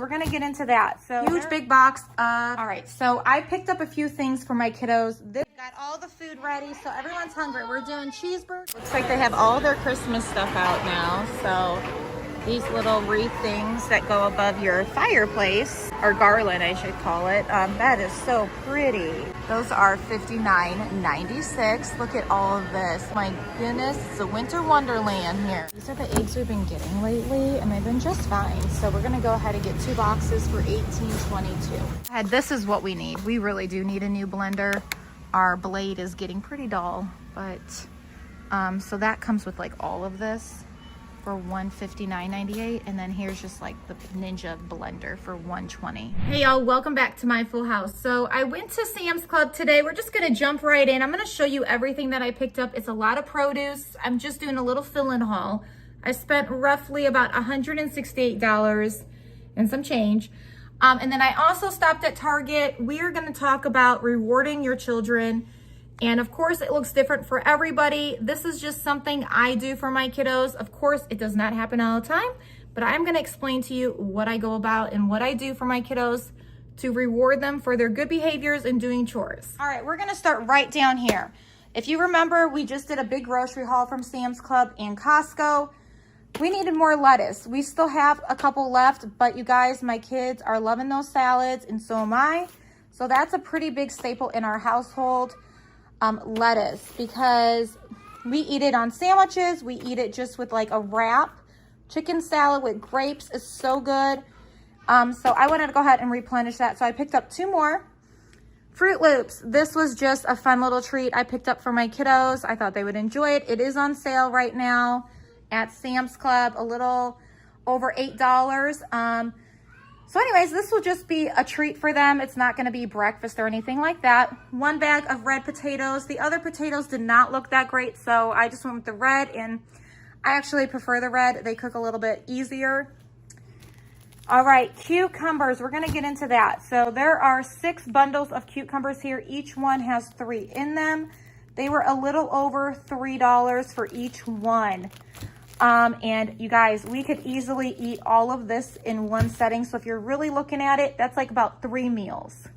We're gonna get into that. So huge big box of, all right, so I picked up a few things for my kiddos. Got all the food ready, so everyone's hungry. We're doing cheeseburgers. Looks like they have all their Christmas stuff out now. So these little wreath things that go above your fireplace, or garland I should call it. That is so pretty. Those are $59.96. Look at all of this. My goodness, it's a winter wonderland here. These are the eggs we've been getting lately, and they've been just fine. So we're gonna go ahead and get 2 boxes for $18.22. This is what we need. We really do need a new blender. Our blade is getting pretty dull, but so that comes with like all of this for $159.98, and then here's just like the Ninja blender for $120. Hey y'all, welcome back to my full house. So I went to Sam's Club today. We're just gonna jump right in. I'm gonna show you everything that I picked up. It's a lot of produce. I'm just doing a little fill-in haul. I spent roughly about $168 and some change. And then I also stopped at Target. We are gonna talk about rewarding your children. And of course, it looks different for everybody. This is just something I do for my kiddos. Of course, it does not happen all the time, but I'm gonna explain to you what I go about and what I do for my kiddos to reward them for their good behaviors and doing chores. All right, we're gonna start right down here. If you remember, we just did a big grocery haul from Sam's Club and Costco. We needed more lettuce. We still have a couple left, but you guys, my kids are loving those salads, and so am I. So that's a pretty big staple in our household, lettuce, because we eat it on sandwiches. We eat it just with like a wrap. Chicken salad with grapes is so good. So I wanted to go ahead and replenish that. So I picked up 2 more. Fruit Loops. This was just a fun little treat I picked up for my kiddos. I thought they would enjoy it. It is on sale right now at Sam's Club, a little over $8. So anyways, this will just be a treat for them. It's not gonna be breakfast or anything like that. 1 bag of red potatoes. The other potatoes did not look that great, so I just went with the red, and I actually prefer the red. They cook a little bit easier. All right, cucumbers, we're gonna get into that. So there are 6 bundles of cucumbers here. Each one has 3 in them. They were a little over $3 for each one. And you guys, we could easily eat all of this in one setting. So if you're really looking at it, that's like about 3 meals.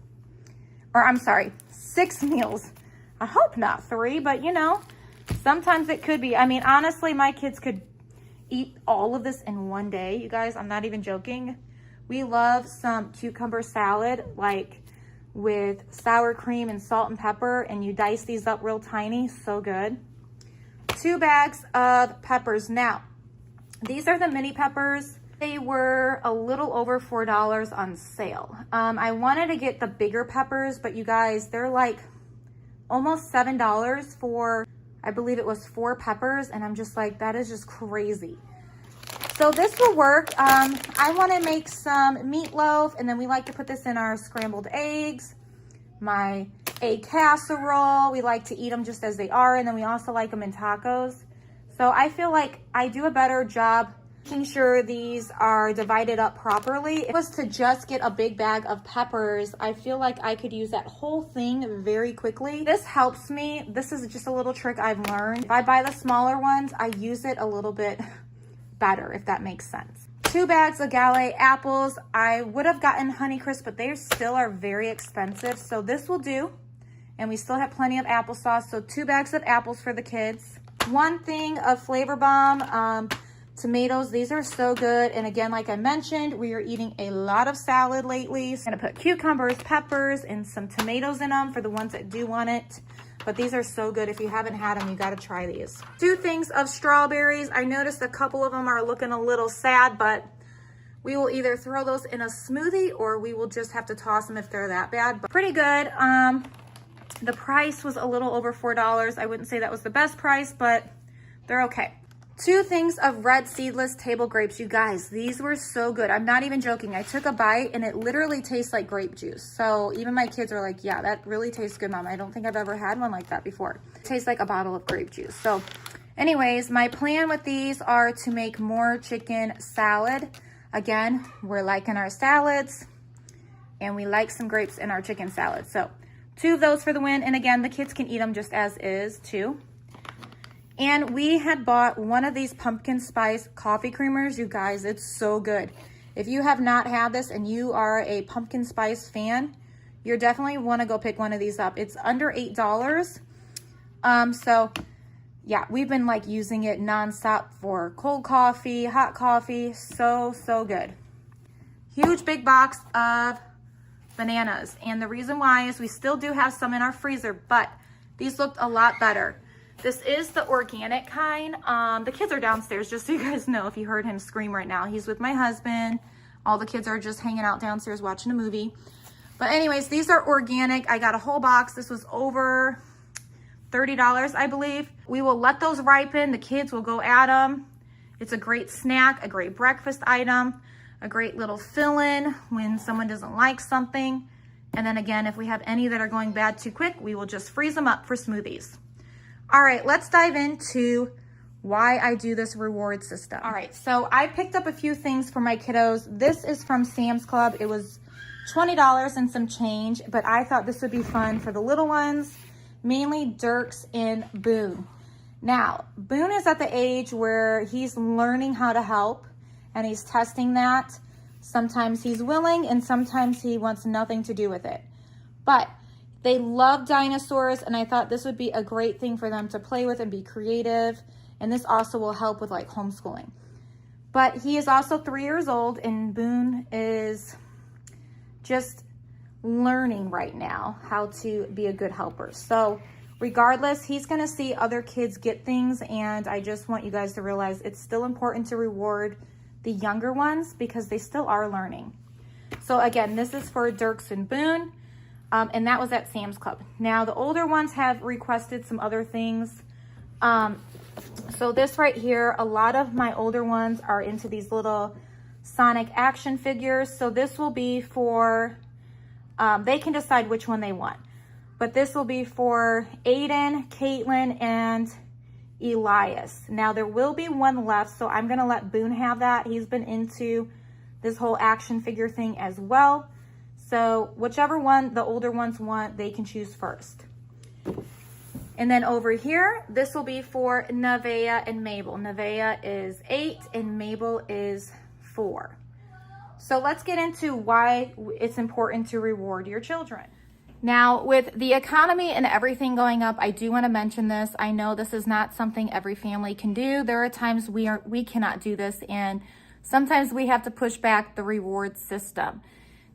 Or I'm sorry, 6 meals. I hope not 3, but you know, sometimes it could be. I mean, honestly, my kids could eat all of this in one day. You guys, I'm not even joking. We love some cucumber salad, like with sour cream and salt and pepper, and you dice these up real tiny, so good. 2 bags of peppers. Now, these are the mini peppers. They were a little over $4 on sale. I wanted to get the bigger peppers, but you guys, they're like almost $7 for, I believe it was 4 peppers, and I'm just like, that is just crazy. So this will work. I want to make some meatloaf, and then we like to put this in our scrambled eggs, my egg casserole. We like to eat them just as they are, and then we also like them in tacos. So I feel like I do a better job making sure these are divided up properly. If it was to just get a big bag of peppers, I feel like I could use that whole thing very quickly. This helps me. This is just a little trick I've learned. If I buy the smaller ones, I use it a little bit better, if that makes sense. 2 bags of Gallet apples. I would have gotten Honeycrisp, but they still are very expensive. So this will do. And we still have plenty of applesauce. So 2 bags of apples for the kids. 1 thing of Flavor Bomb tomatoes. These are so good. And again, like I mentioned, we are eating a lot of salad lately. So I'm gonna put cucumbers, peppers, and some tomatoes in them for the ones that do want it. But these are so good. If you haven't had them, you gotta try these. 2 things of strawberries. I noticed a couple of them are looking a little sad, but we will either throw those in a smoothie or we will just have to toss them if they're that bad. But pretty good. The price was a little over $4. I wouldn't say that was the best price, but they're okay. 2 things of red seedless table grapes. You guys, these were so good. I'm not even joking. I took a bite and it literally tastes like grape juice. So even my kids are like, yeah, that really tastes good, Mom. I don't think I've ever had one like that before. It tastes like a bottle of grape juice. So anyways, my plan with these are to make more chicken salad. Again, we're liking our salads and we like some grapes in our chicken salad. So 2 of those for the win. And again, the kids can eat them just as is too. And we had bought one of these pumpkin spice coffee creamers. You guys, it's so good. If you have not had this and you are a pumpkin spice fan, you're definitely want to go pick one of these up. It's under $8. So yeah, we've been like using it nonstop for cold coffee, hot coffee. So good. Huge big box of bananas. And the reason why is we still do have some in our freezer, but these looked a lot better. This is the organic kind. The kids are downstairs, just so you guys know if you heard him scream right now. He's with my husband. All the kids are just hanging out downstairs watching a movie. But anyways, these are organic. I got a whole box. This was over $30, I believe. We will let those ripen. The kids will go at them. It's a great snack, a great breakfast item, a great little fill-in when someone doesn't like something. And then again, if we have any that are going bad too quick, we will just freeze them up for smoothies. All right, let's dive into why I do this reward system. All right, so I picked up a few things for my kiddos. This is from Sam's Club. It was $20 and some change, but I thought this would be fun for the little ones, mainly Dirks and Boone. Now, Boone is at the age where he's learning how to help and he's testing that. Sometimes he's willing and sometimes he wants nothing to do with it. But they love dinosaurs and I thought this would be a great thing for them to play with and be creative. And this also will help with like homeschooling. But he is also 3 years old and Boone is just learning right now how to be a good helper. So regardless, he's gonna see other kids get things, and I just want you guys to realize it's still important to reward the younger ones because they still are learning. So again, this is for Dirks and Boone, and that was at Sam's Club. Now the older ones have requested some other things. So this right here, a lot of my older ones are into these little Sonic action figures. So this will be for, they can decide which one they want. But this will be for Aiden, Caitlin, and Elias. Now there will be one left, so I'm gonna let Boone have that. He's been into this whole action figure thing as well. So whichever one the older ones want, they can choose first. And then over here, this will be for Nevaeh and Mabel. Nevaeh is 8 and Mabel is 4. So let's get into why it's important to reward your children. Now, with the economy and everything going up, I do want to mention this. I know this is not something every family can do. There are times we cannot do this, and sometimes we have to push back the reward system.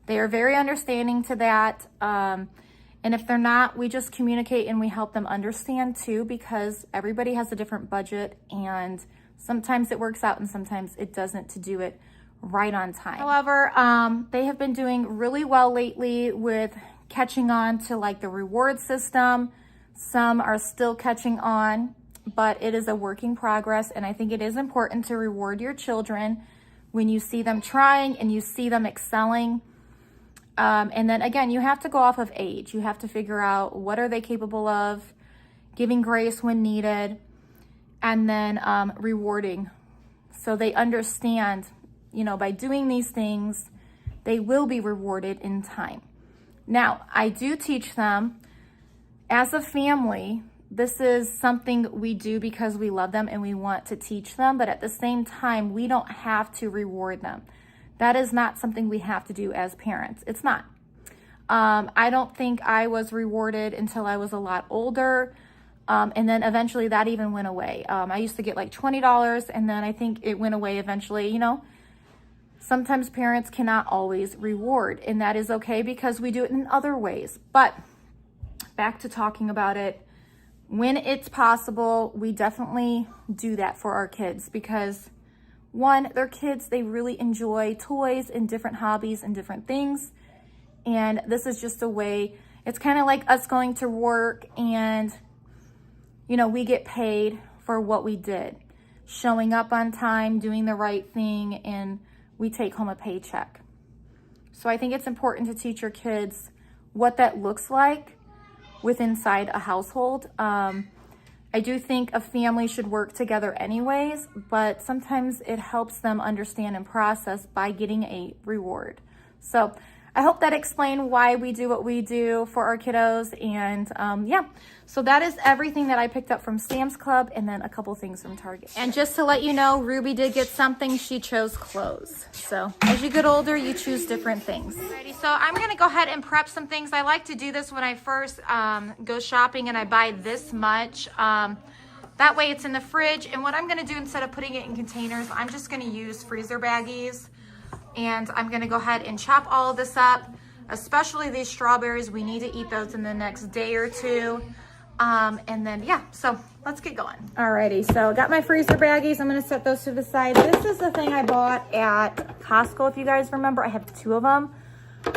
They are very understanding to that. And if they're not, we just communicate and we help them understand too, because everybody has a different budget and sometimes it works out and sometimes it doesn't to do it right on time. However, they have been doing really well lately with catching on to like the reward system. Some are still catching on, but it is a work in progress. And I think it is important to reward your children when you see them trying and you see them excelling. And then again, you have to go off of age. You have to figure out what are they capable of, giving grace when needed, and then rewarding. So they understand, you know, by doing these things, they will be rewarded in time. Now, I do teach them as a family, this is something we do because we love them and we want to teach them, but at the same time, we don't have to reward them. That is not something we have to do as parents. It's not. I don't think I was rewarded until I was a lot older. And then eventually that even went away. I used to get like $20 and then I think it went away eventually. You know, sometimes parents cannot always reward, and that is okay because we do it in other ways. But back to talking about it, when it's possible, we definitely do that for our kids because one, they're kids, they really enjoy toys and different hobbies and different things. And this is just a way, it's kind of like us going to work and, you know, we get paid for what we did. Showing up on time, doing the right thing, and we take home a paycheck. So I think it's important to teach your kids what that looks like inside a household. I do think a family should work together anyways, but sometimes it helps them understand and process by getting a reward. So I hope that explained why we do what we do for our kiddos. And yeah, so that is everything that I picked up from Sam's Club, and then a couple things from Target. And just to let you know, Ruby did get something. She chose clothes. So as you get older, you choose different things. Alrighty, so I'm gonna go ahead and prep some things. I like to do this when I first go shopping and I buy this much. That way it's in the fridge. And what I'm gonna do, instead of putting it in containers, I'm just gonna use freezer baggies. And I'm gonna go ahead and chop all of this up, especially these strawberries. We need to eat those in the next day or two. And then, yeah, so let's get going. Alrighty, so got my freezer baggies. I'm gonna set those to the side. This is the thing I bought at Costco, if you guys remember. I have 2 of them.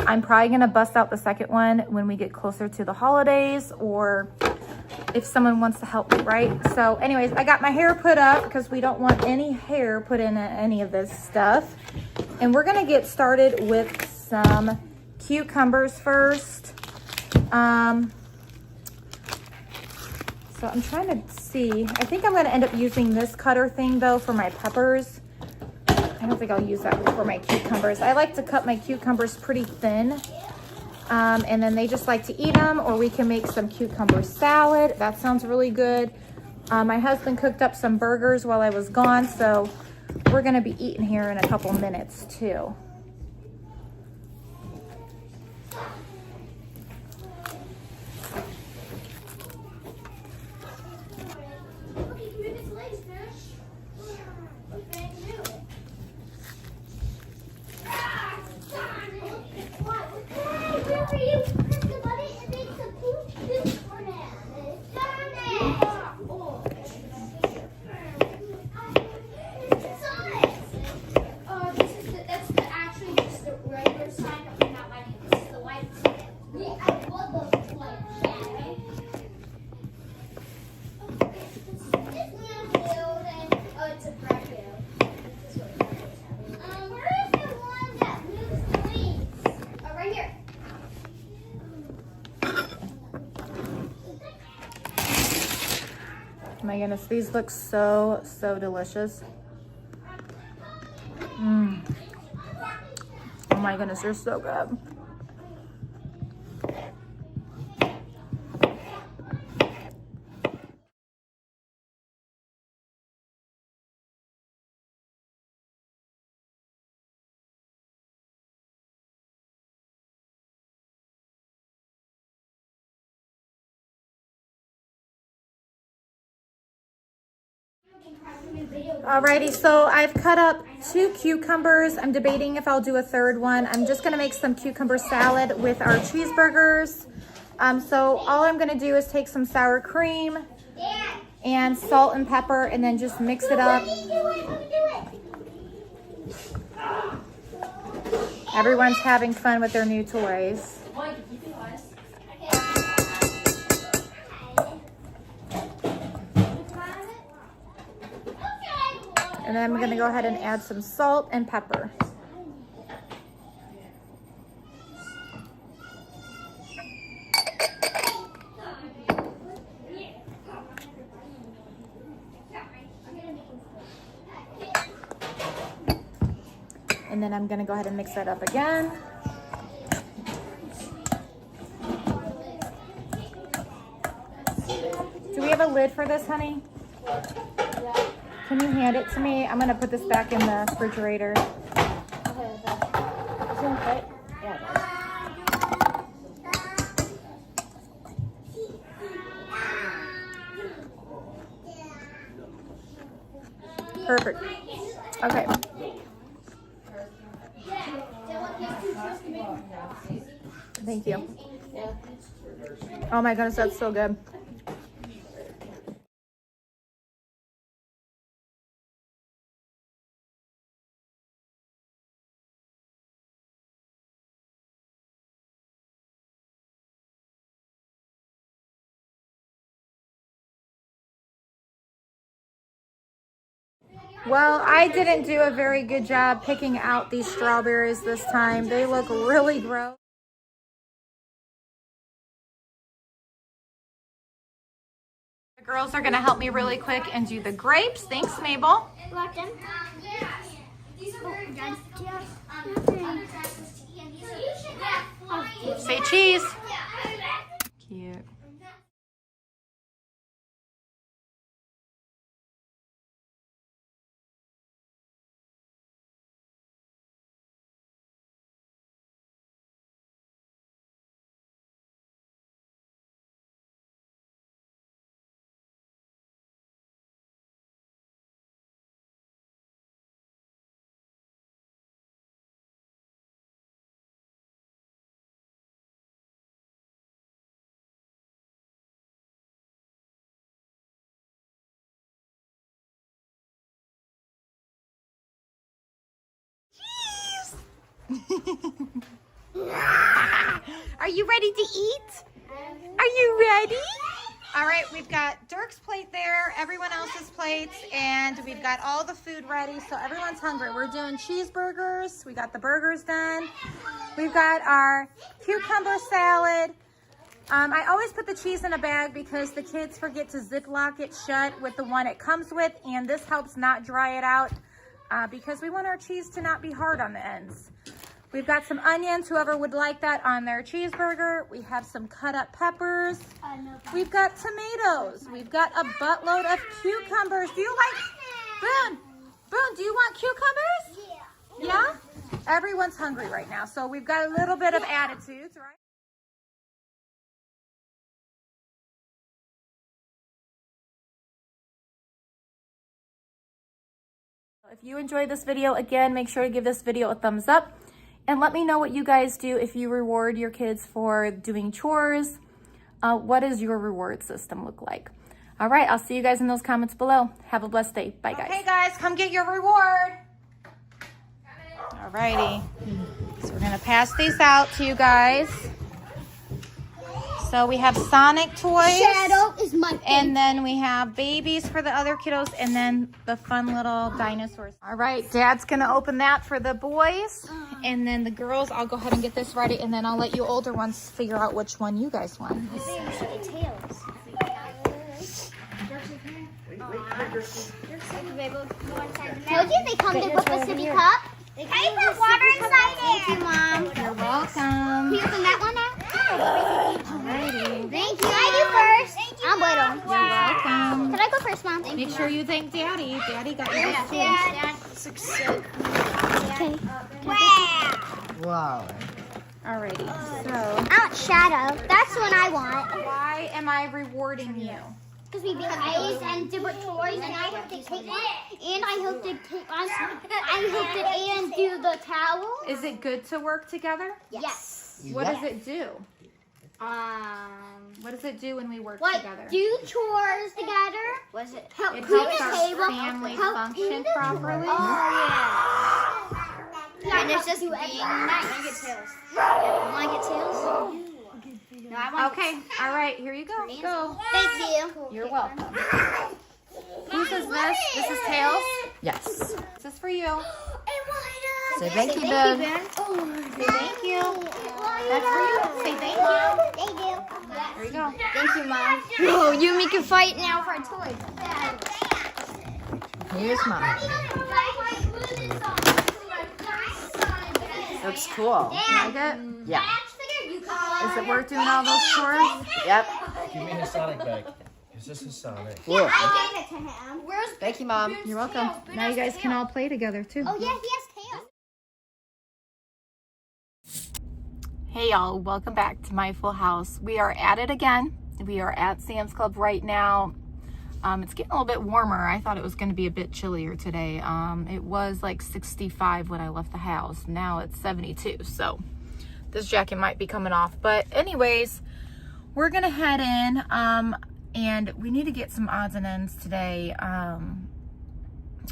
I'm probably gonna bust out the second one when we get closer to the holidays, or if someone wants to help me, right? So anyways, I got my hair put up because we don't want any hair put in any of this stuff. And we're gonna get started with some cucumbers first. So I'm trying to see, I think I'm gonna end up using this cutter thing though for my peppers. I don't think I'll use that for my cucumbers. I like to cut my cucumbers pretty thin. And then they just like to eat them, or we can make some cucumber salad. That sounds really good. My husband cooked up some burgers while I was gone, so we're gonna be eating here in a couple minutes too. My goodness, these look so delicious. Oh my goodness, they're so good. Alrighty, so I've cut up 2 cucumbers. I'm debating if I'll do a third one. I'm just gonna make some cucumber salad with our cheeseburgers. So all I'm gonna do is take some sour cream and salt and pepper, and then just mix it up. Everyone's having fun with their new toys. And then I'm gonna go ahead and add some salt and pepper. And then I'm gonna go ahead and mix that up again. Do we have a lid for this, honey? Can you hand it to me? I'm gonna put this back in the refrigerator. Perfect. Okay. Thank you. Oh my goodness, that's so good. Well, I didn't do a very good job picking out these strawberries this time. They look really gross. The girls are going to help me really quick and do the grapes. Thanks, Mabel. Welcome. These are very good. cheese. Cute. Are you ready to eat? Are you ready? All right, we've got Dirk's plate there, everyone else's plates, and we've got all the food ready, so everyone's hungry. We're doing cheeseburgers. We got the burgers done. We've got our cucumber salad. I always put the cheese in a bag because the kids forget to Ziploc it shut with the one it comes with, and this helps not dry it out because we want our cheese to not be hard on the ends. We've got some onions, whoever would like that on their cheeseburger. We have some cut up peppers. We've got tomatoes. We've got a buttload of cucumbers. Do you like, Boone, do you want cucumbers? Yeah? Everyone's hungry right now, so we've got a little bit of attitudes, right? If you enjoyed this video, again, make sure to give this video a thumbs up. And let me know what you guys do if you reward your kids for doing chores. What does your reward system look like? All right, I'll see you guys in those comments below. Have a blessed day. Bye, guys. Okay, guys, come get your reward. All righty. So we're going to pass these out to you guys. So we have Sonic toys. Shadow is my favorite. And then we have babies for the other kiddos, and then the fun little dinosaurs. All right, Dad's gonna open that for the boys, and then the girls, I'll go ahead and get this ready, and then I'll let you older ones figure out which one you guys want. Told you they come with a sippy cup. Hey, put water inside it. Thank you, Mom. You're welcome. Can you open that one out? Alrighty. Thank you. I do first. Thank you, I'm little. You're welcome. Can I go first, Mom? Make sure you thank Daddy. Daddy got you this too. Dad. Okay. Wow. Alrighty, so I want Shadow. That's the one I want. why am I rewarding you? Because we built ice and different toys, and I hooked it, and I hooked it, and do the towel. Is it good to work together? Yes. What does it do? What does it do when we work Like together? do chores together. Was it help It clean helps the our table? family help function clean the properly. Oh yeah. And it's just being nice. I want to get tails. You want to get tails? No, I want. Okay, all right, here you go. Go. Thank you. You're welcome. Who says this? This is Tails? Yes. This is for you. Say thank you, Ben. Say thank you. That's for you. Say thank you. Thank you. There you go. Thank you, Mom. Oh, you and me can fight now for a toy. Here's mine. Looks cool. Like it? Yeah. Is it worth doing all those chores? Yep. Give me his Sonic bag. Is this his Sonic? Cool. I gave it to him. Where's Thank you, Mom. You're welcome. Now you guys can all play together too. Oh, yeah, he has tails. Hey y'all, welcome back to my full house. We are at it again. We are at Sam's Club right now. It's getting a little bit warmer. I thought it was going to be a bit chillier today. It was like 65 when I left the house. Now it's 72. So this jacket might be coming off. But anyways, we're going to head in. And we need to get some odds and ends today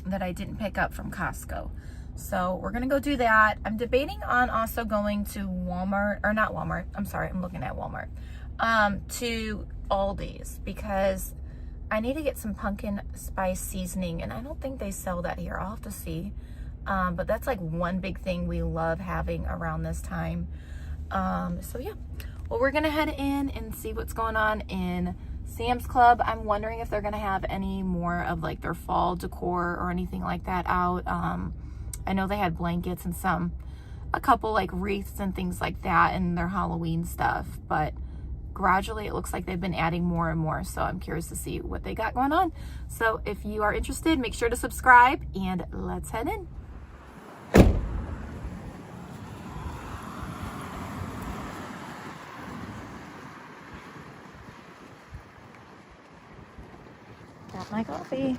that I didn't pick up from Costco. So we're going to go do that. I'm debating on also going to Walmart, or not Walmart. I'm sorry, I'm looking at Walmart. To Aldi's because I need to get some pumpkin spice seasoning, and I don't think they sell that here. I'll have to see. But that's like one big thing we love having around this time. So yeah, well, we're gonna head in and see what's going on in Sam's Club. I'm wondering if they're gonna have any more of like their fall decor or anything like that out. I know they had blankets and some a couple like wreaths and things like that in their Halloween stuff, but gradually it looks like they've been adding more and more. So I'm curious to see what they got going on. So if you are interested, make sure to subscribe and let's head in. Got my coffee.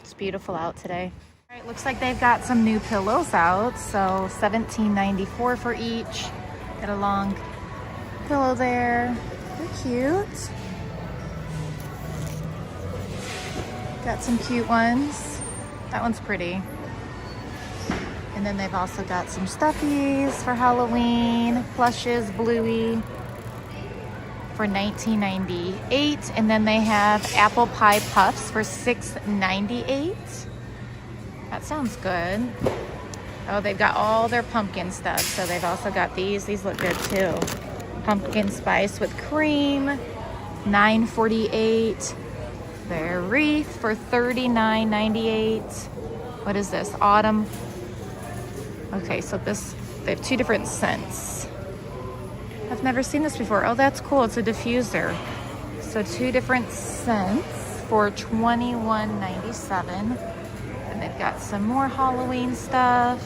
It's beautiful out today. All right, looks like they've got some new pillows out. So $17.94 for each. Got a long pillow there. They're cute. Got some cute ones. That one's pretty. And then they've also got some stuffies for Halloween. Plushes, bluey, for $19.98. And then they have apple pie puffs for $6.98. That sounds good. Oh, they've got all their pumpkin stuff. So they've also got these. These look good too. Pumpkin spice with cream, $9.48. Their wreath for $39.98. What is this? Autumn. Okay, so this, they have two different scents. I've never seen this before. Oh, that's cool. It's a diffuser. So two different scents for $21.97. And they've got some more Halloween stuff.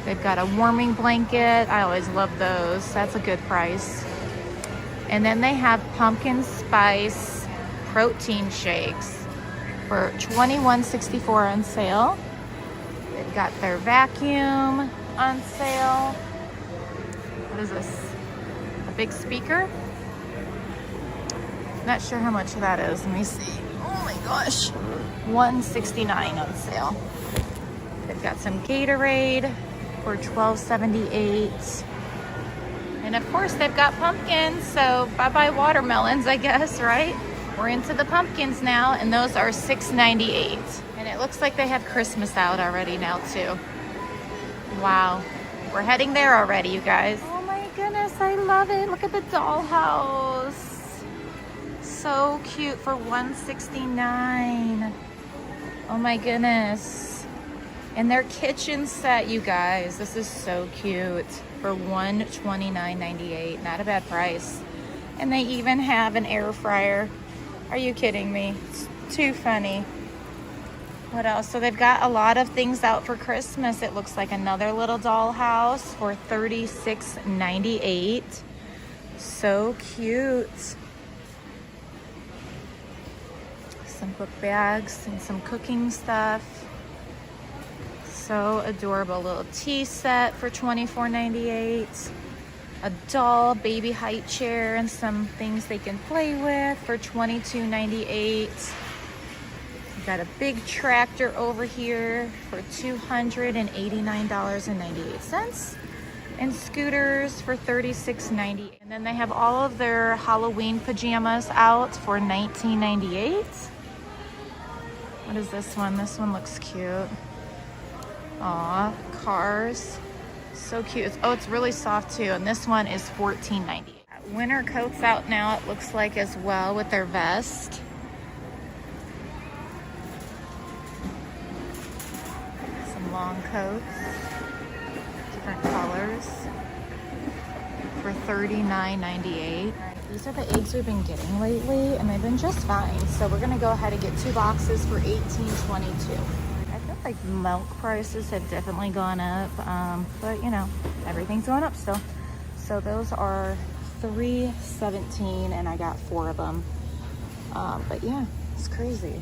They've got a warming blanket. I always love those. That's a good price. And then they have pumpkin spice protein shakes for $21.64 on sale. They've got their vacuum on sale. What is this? A big speaker? Not sure how much that is. Let me see. Oh my gosh. $169 on sale. They've got some Gatorade for $12.78. And of course they've got pumpkins, so bye-bye watermelons, I guess, right? We're into the pumpkins now, and those are $6.98. And it looks like they have Christmas out already now too. Wow. We're heading there already, you guys. Oh my goodness, I love it. Look at the dollhouse. So cute for $169. Oh my goodness. And their kitchen set, you guys. This is so cute for $129.98. Not a bad price. And they even have an air fryer. Are you kidding me? It's too funny. What else? So they've got a lot of things out for Christmas. It looks like another little dollhouse for $36.98. So cute. Some book bags and some cooking stuff. So adorable. Little tea set for $24.98. A doll baby height chair and some things they can play with for $22.98. Got a big tractor over here for $289.98. And scooters for $36.98. And then they have all of their Halloween pajamas out for $19.98. What is this one? This one looks cute. Aw, cars. So cute. Oh, it's really soft too. And this one is $14.98. Winter coats out now, it looks like, as well, with their vest. Some long coats. Different colors. For $39.98. These are the eggs we've been getting lately, and they've been just fine. So we're gonna go ahead and get 2 boxes for $18.22. Like milk prices have definitely gone up, but you know, everything's going up still. So those are $3.17 and I got 4 of them. But yeah, it's crazy.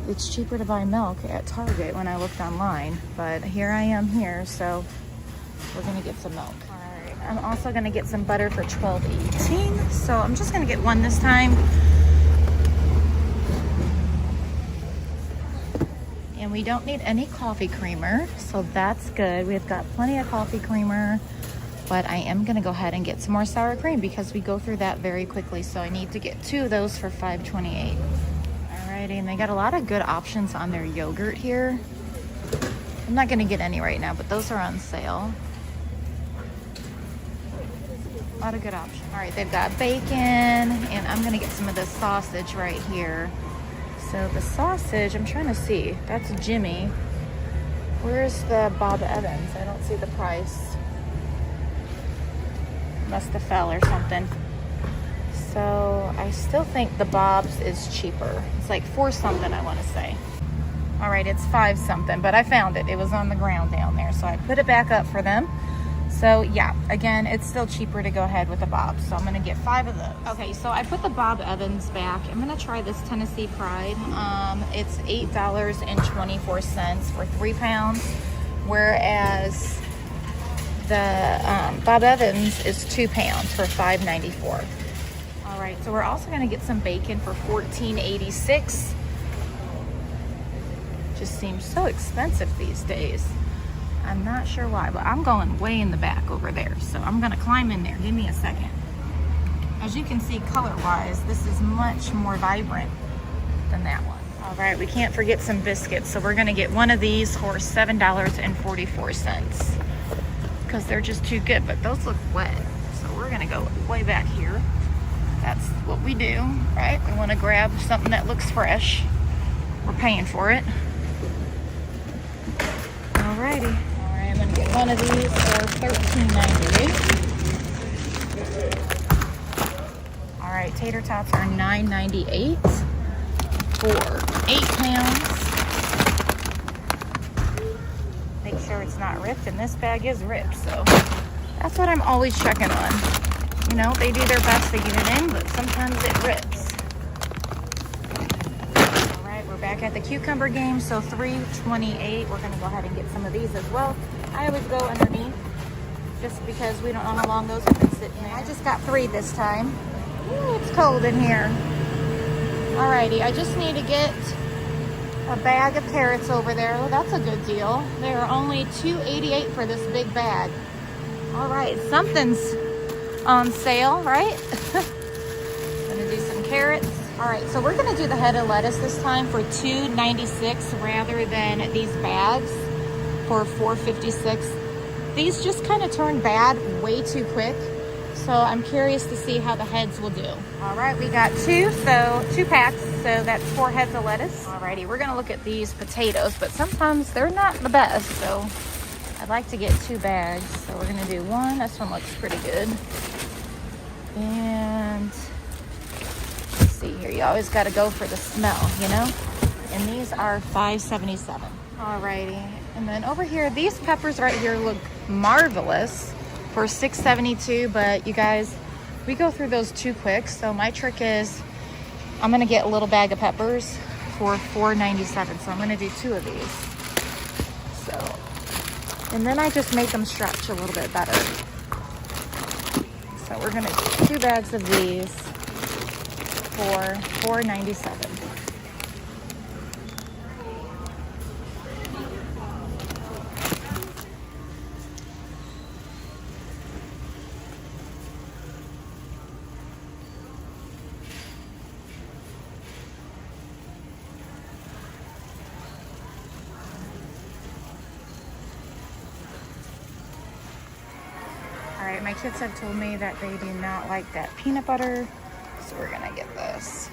It's cheaper to buy milk at Target when I looked online, but here I am here, so we're gonna get some milk. All right, I'm also gonna get some butter for $12.18. So I'm just gonna get one this time. And we don't need any coffee creamer, so that's good. We've got plenty of coffee creamer, but I am gonna go ahead and get some more sour cream because we go through that very quickly. So I need to get 2 of those for $5.28. Alrighty, and they got a lot of good options on their yogurt here. I'm not gonna get any right now, but those are on sale. A lot of good options. All right, they've got bacon, and I'm gonna get some of this sausage right here. So the sausage, I'm trying to see, that's Jimmy. Where's the Bob Evans? I don't see the price. Must have fell or something. So I still think the Bob's is cheaper. It's like 4 something, I want to say. All right, it's 5 something, but I found it. It was on the ground down there, so I put it back up for them. So yeah, again, it's still cheaper to go ahead with the Bob. So I'm gonna get 5 of those. Okay, so I put the Bob Evans back. I'm gonna try this Tennessee Pride. It's $8.24 for 3 pounds, whereas the Bob Evans is 2 pounds for $5.94. All right, so we're also gonna get some bacon for $14.86. Just seems so expensive these days. I'm not sure why, but I'm going way in the back over there. So I'm gonna climb in there. Give me a second. As you can see, color-wise, this is much more vibrant than that one. All right, we can't forget some biscuits. So we're gonna get one of these for $7.44 because they're just too good, but those look wet. So we're gonna go way back here. That's what we do, right? We wanna grab something that looks fresh. We're paying for it. Alrighty. All right, I'm gonna get one of these for $13.98. All right, tater tots are $9.98 for 8 pounds. Make sure it's not ripped, and this bag is ripped, so that's what I'm always checking on. You know, they do their best to get it in, but sometimes it rips. Back at the cucumber game, so $3.28. We're gonna go ahead and get some of these as well. I always go underneath just because we don't know how long those have been sitting there. I just got 3 this time. Ooh, it's cold in here. Alrighty, I just need to get a bag of carrots over there. Oh, that's a good deal. They are only $2.88 for this big bag. Alright, something's on sale, right? Gonna do some carrots. All right, so we're gonna do the head of lettuce this time for $2.96 rather than these bags for $4.56. These just kind of turn bad way too quick, so I'm curious to see how the heads will do. All right, we got 2 packs, so that's 4 heads of lettuce. Alrighty, we're gonna look at these potatoes, but sometimes they're not the best, so I'd like to get 2 bags. So we're gonna do 1. This one looks pretty good. And see here, you always got to go for the smell, you know, and these are $5.77. Alrighty, and then over here, these peppers right here look marvelous for $6.72, but you guys, we go through those too quick. So my trick is I'm gonna get a little bag of peppers for $4.97. So I'm gonna do 2 of these. So, and then I just make them stretch a little bit better. So we're gonna do 2 bags of these for $4.97. All right, my kids have told me that they do not like that peanut butter, so we're gonna get this.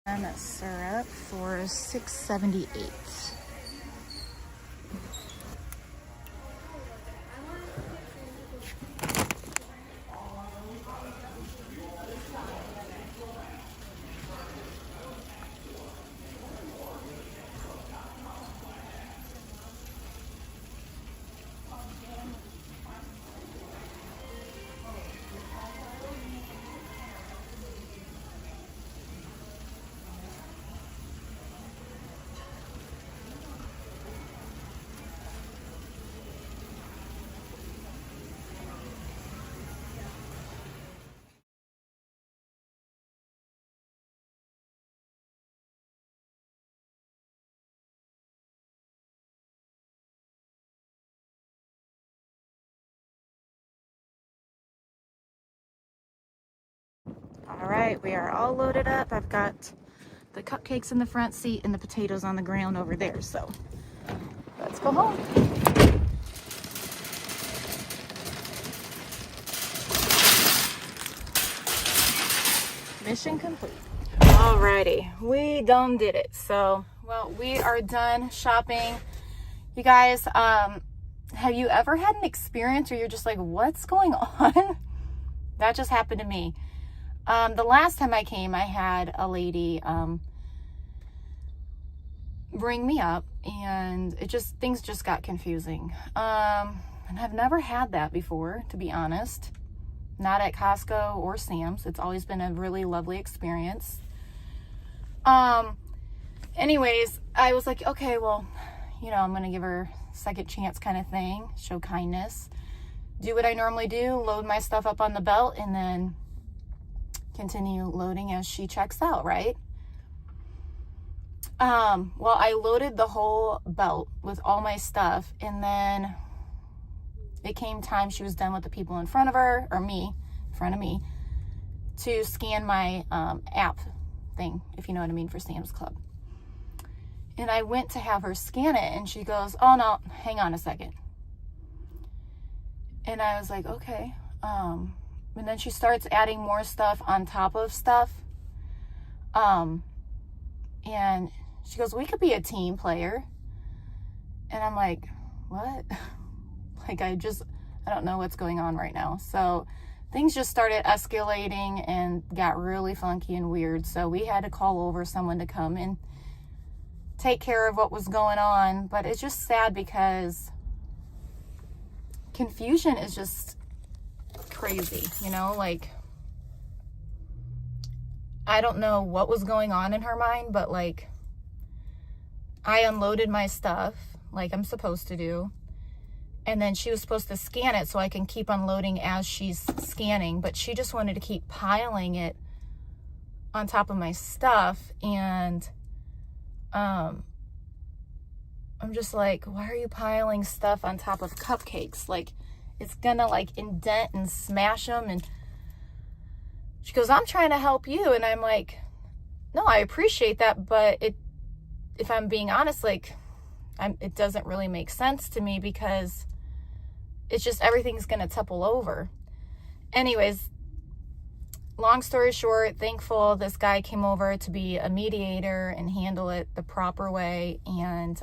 And that syrup for $6.78. All right, we are all loaded up. I've got the cupcakes in the front seat and the potatoes on the ground over there. So let's go home. Mission complete. Alrighty, we done did it. So, well, we are done shopping. You guys, have you ever had an experience where you're just like, what's going on? That just happened to me. The last time I came, I had a lady ring me up, and things just got confusing. And I've never had that before, to be honest. Not at Costco or Sam's. It's always been a really lovely experience. Anyways, I was like, okay, well, you know, I'm gonna give her a second chance kind of thing, show kindness, do what I normally do, load my stuff up on the belt, and then continue loading as she checks out, right? Well, I loaded the whole belt with all my stuff, and then it came time, she was done with the people in front of her, or me, in front of me, to scan my app thing, if you know what I mean, for Sam's Club. And I went to have her scan it, and she goes, oh no, hang on a second. And I was like, okay. And then she starts adding more stuff on top of stuff. And she goes, we could be a team player. And I'm like, what? Like, I don't know what's going on right now. So things just started escalating and got really funky and weird. So we had to call over someone to come and take care of what was going on. But it's just sad because confusion is just crazy, you know? Like, I don't know what was going on in her mind, but like, I unloaded my stuff like I'm supposed to do. And then she was supposed to scan it so I can keep unloading as she's scanning, but she just wanted to keep piling it on top of my stuff. And I'm just like, why are you piling stuff on top of cupcakes? Like, it's gonna like indent and smash them. And she goes, I'm trying to help you. And I'm like, no, I appreciate that, but if I'm being honest, like, it doesn't really make sense to me, because it's just everything's gonna topple over. Anyways, long story short, thankful this guy came over to be a mediator and handle it the proper way. And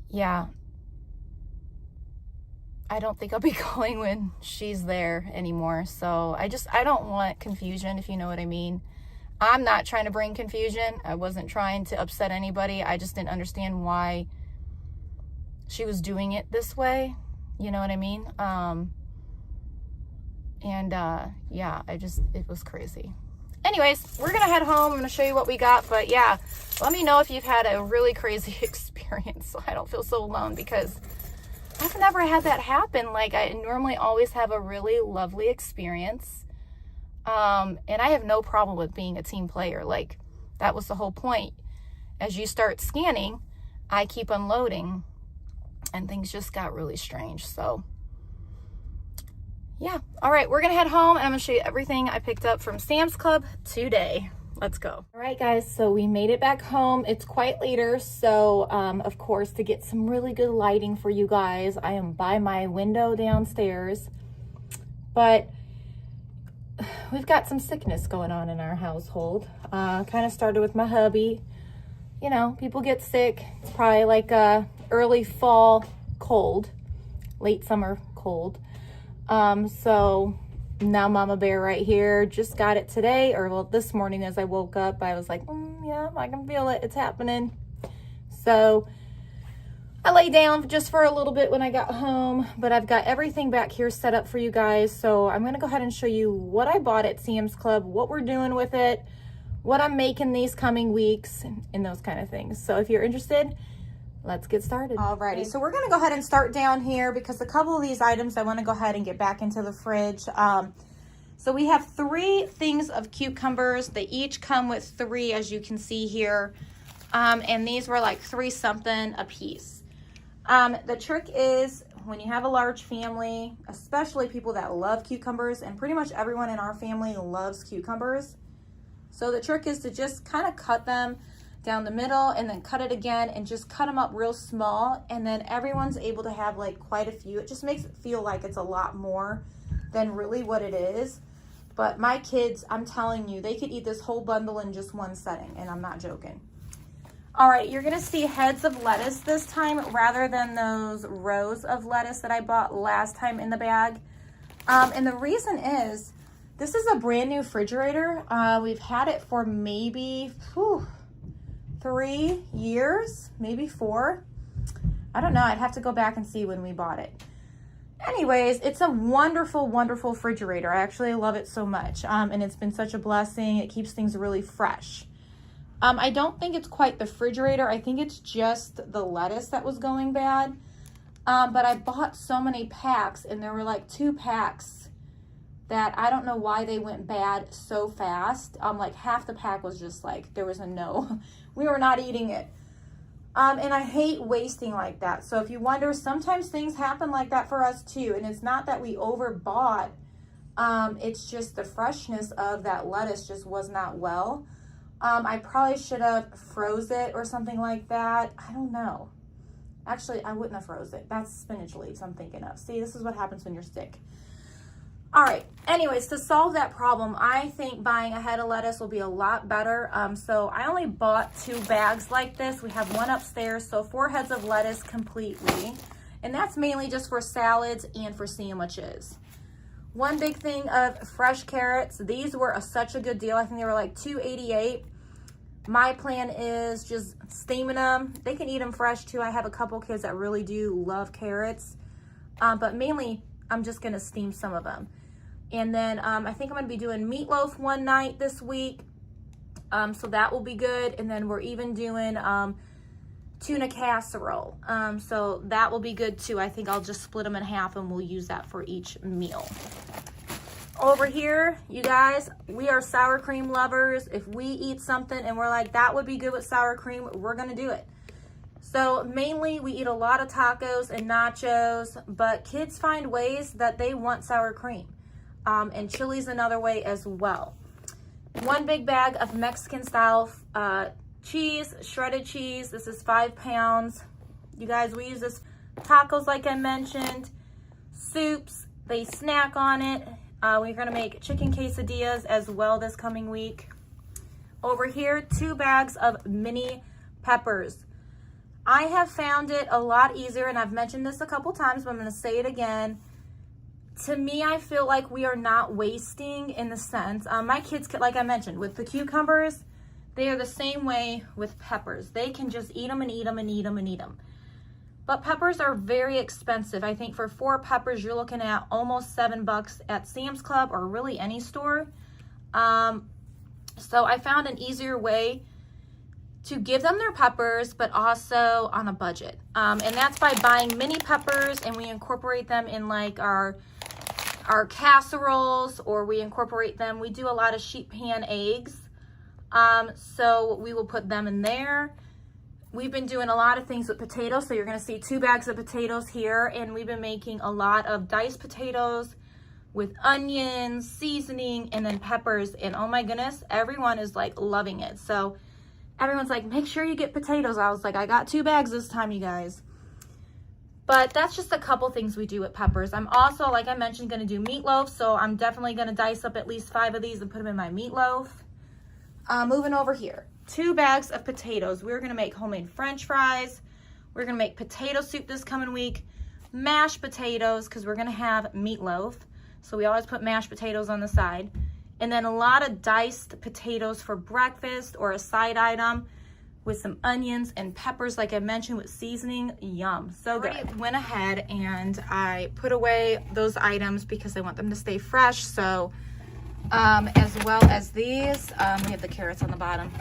yeah, I don't think I'll be going when she's there anymore. So I don't want confusion, if you know what I mean. I'm not trying to bring confusion. I wasn't trying to upset anybody. I just didn't understand why she was doing it this way. You know what I mean? Yeah, it was crazy. Anyways, we're gonna head home. I'm gonna show you what we got. But yeah, let me know if you've had a really crazy experience so I don't feel so alone, because I've never had that happen. Like, I normally always have a really lovely experience. And I have no problem with being a team player. Like, that was the whole point. As you start scanning, I keep unloading, and things just got really strange. So yeah. All right, we're gonna head home, and I'm gonna show you everything I picked up from Sam's Club today. Let's go. All right, guys, so we made it back home. It's quite later, so of course, to get some really good lighting for you guys, I am by my window downstairs. But we've got some sickness going on in our household. Kind of started with my hubby. You know, people get sick. It's probably like a early fall cold, late summer cold. So now Mama Bear right here just got it today, or well, this morning as I woke up, I was like, yeah, I can feel it. It's happening. So I lay down just for a little bit when I got home, but I've got everything back here set up for you guys. So I'm going to go ahead and show you what I bought at Sam's Club, what we're doing with it, what I'm making these coming weeks, and those kind of things. So if you're interested, let's get started. Alrighty, so we're going to go ahead and start down here, because a couple of these items I want to go ahead and get back into the fridge. So we have 3 things of cucumbers. They each come with 3, as you can see here. And these were like 3 something a piece. The trick is when you have a large family, especially people that love cucumbers, and pretty much everyone in our family loves cucumbers. So the trick is to just kind of cut them down the middle and then cut it again and just cut them up real small, and then everyone's able to have like quite a few. It just makes it feel like it's a lot more than really what it is. But my kids, I'm telling you, they could eat this whole bundle in just one setting, and I'm not joking. All right, you're gonna see heads of lettuce this time rather than those rows of lettuce that I bought last time in the bag. And the reason is, this is a brand new refrigerator. We've had it for maybe 3 years, maybe 4. I don't know, I'd have to go back and see when we bought it. Anyways, it's a wonderful, wonderful refrigerator. I actually love it so much. And it's been such a blessing. It keeps things really fresh. I don't think it's quite the refrigerator. I think it's just the lettuce that was going bad. But I bought so many packs, and there were like 2 packs that I don't know why they went bad so fast. Like half the pack was just like, there was a no. We were not eating it. And I hate wasting like that. So if you wonder, sometimes things happen like that for us too. And it's not that we overbought. It's just the freshness of that lettuce just was not well. I probably should have froze it or something like that. I don't know. Actually, I wouldn't have froze it. That's spinach leaves I'm thinking of. See, this is what happens when you're sick. All right, anyways, to solve that problem, I think buying a head of lettuce will be a lot better. So I only bought 2 bags like this. We have one upstairs, so 4 heads of lettuce completely. And that's mainly just for salads and for sandwiches. One big thing of fresh carrots. These were such a good deal. I think they were like $2.88. My plan is just steaming them. They can eat them fresh too. I have a couple kids that really do love carrots. But mainly, I'm just gonna steam some of them. And then I think I'm gonna be doing meatloaf one night this week. So that will be good. And then we're even doing tuna casserole. So that will be good too. I think I'll just split them in half and we'll use that for each meal. Over here, you guys, we are sour cream lovers. If we eat something and we're like, that would be good with sour cream, we're gonna do it. So mainly we eat a lot of tacos and nachos, but kids find ways that they want sour cream. And chili's another way as well. One big bag of Mexican style cheese, shredded cheese. This is 5 pounds. You guys, we use this tacos like I mentioned, soups, they snack on it. We're gonna make chicken quesadillas as well this coming week. Over here, 2 bags of mini peppers. I have found it a lot easier, and I've mentioned this a couple times, but I'm gonna say it again. To me, I feel like we are not wasting in the sense, my kids, like I mentioned, with the cucumbers, they are the same way with peppers. They can just eat them and eat them and eat them and eat them. But peppers are very expensive. I think for 4 peppers, you're looking at almost $7 at Sam's Club or really any store. So I found an easier way to give them their peppers, but also on a budget. And that's by buying mini peppers, and we incorporate them in like our casseroles, or we incorporate them. We do a lot of sheet pan eggs. So we will put them in there. We've been doing a lot of things with potatoes. So you're gonna see 2 bags of potatoes here, and we've been making a lot of diced potatoes with onions, seasoning, and then peppers. And oh my goodness, everyone is like loving it. So everyone's like, make sure you get potatoes. I was like, I got 2 bags this time, you guys. But that's just a couple things we do with peppers. I'm also, like I mentioned, gonna do meatloaf. So I'm definitely gonna dice up at least 5 of these and put them in my meatloaf. Moving over here, 2 bags of potatoes. We're gonna make homemade French fries. We're gonna make potato soup this coming week. Mashed potatoes, because we're gonna have meatloaf. So we always put mashed potatoes on the side. And then a lot of diced potatoes for breakfast or a side item with some onions and peppers, like I mentioned, with seasoning. Yum, so good. I went ahead and I put away those items because I want them to stay fresh. So as well as these, we have the carrots on the bottom.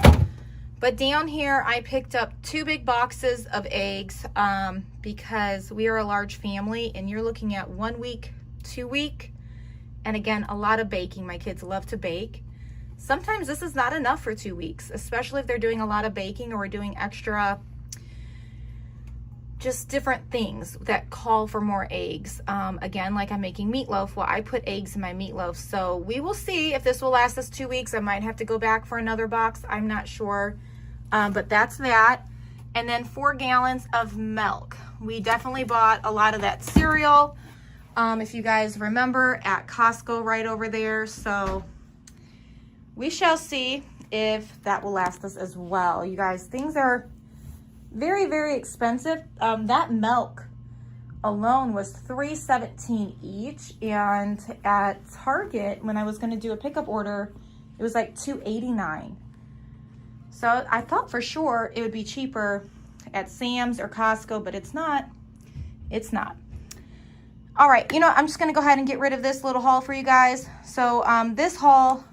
But down here, I picked up 2 big boxes of eggs because we are a large family, and you're looking at 1 week, 2 week. And again, a lot of baking. My kids love to bake. Sometimes this is not enough for 2 weeks, especially if they're doing a lot of baking or we're doing extra just different things that call for more eggs. Again, like I'm making meatloaf. Well, I put eggs in my meatloaf. So we will see if this will last us 2 weeks. I might have to go back for another box. I'm not sure. But that's that. And then 4 gallons of milk. We definitely bought a lot of that cereal. If you guys remember, at Costco right over there. So we shall see if that will last us as well. You guys, things are very, very expensive. That milk alone was $3.17 each, and at Target, when I was going to do a pickup order, it was like $2.89. So I thought for sure it would be cheaper at Sam's or Costco, but it's not. It's not. All right, you know, I'm just going to go ahead and get rid of this little haul for you guys. So this haul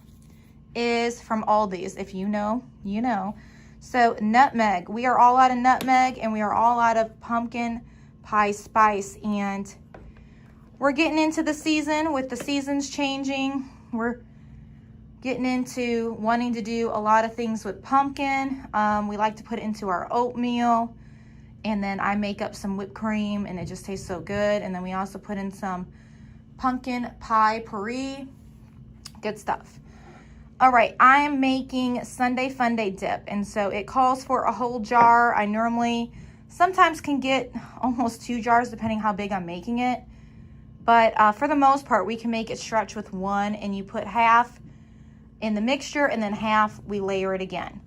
is from Aldi's. If you know, you know. So nutmeg, we are all out of nutmeg, and we are all out of pumpkin pie spice, and we're getting into the season. With the seasons changing, we're getting into wanting to do a lot of things with pumpkin. We like to put it into our oatmeal, and then I make up some whipped cream, and it just tastes so good. And then we also put in some pumpkin pie puree. Good stuff. All right, I'm making Sunday Funday dip, and so it calls for a whole jar. I normally sometimes can get almost 2 jars depending how big I'm making it, but for the most part we can make it stretch with 1, and you put half in the mixture and then half we layer it again.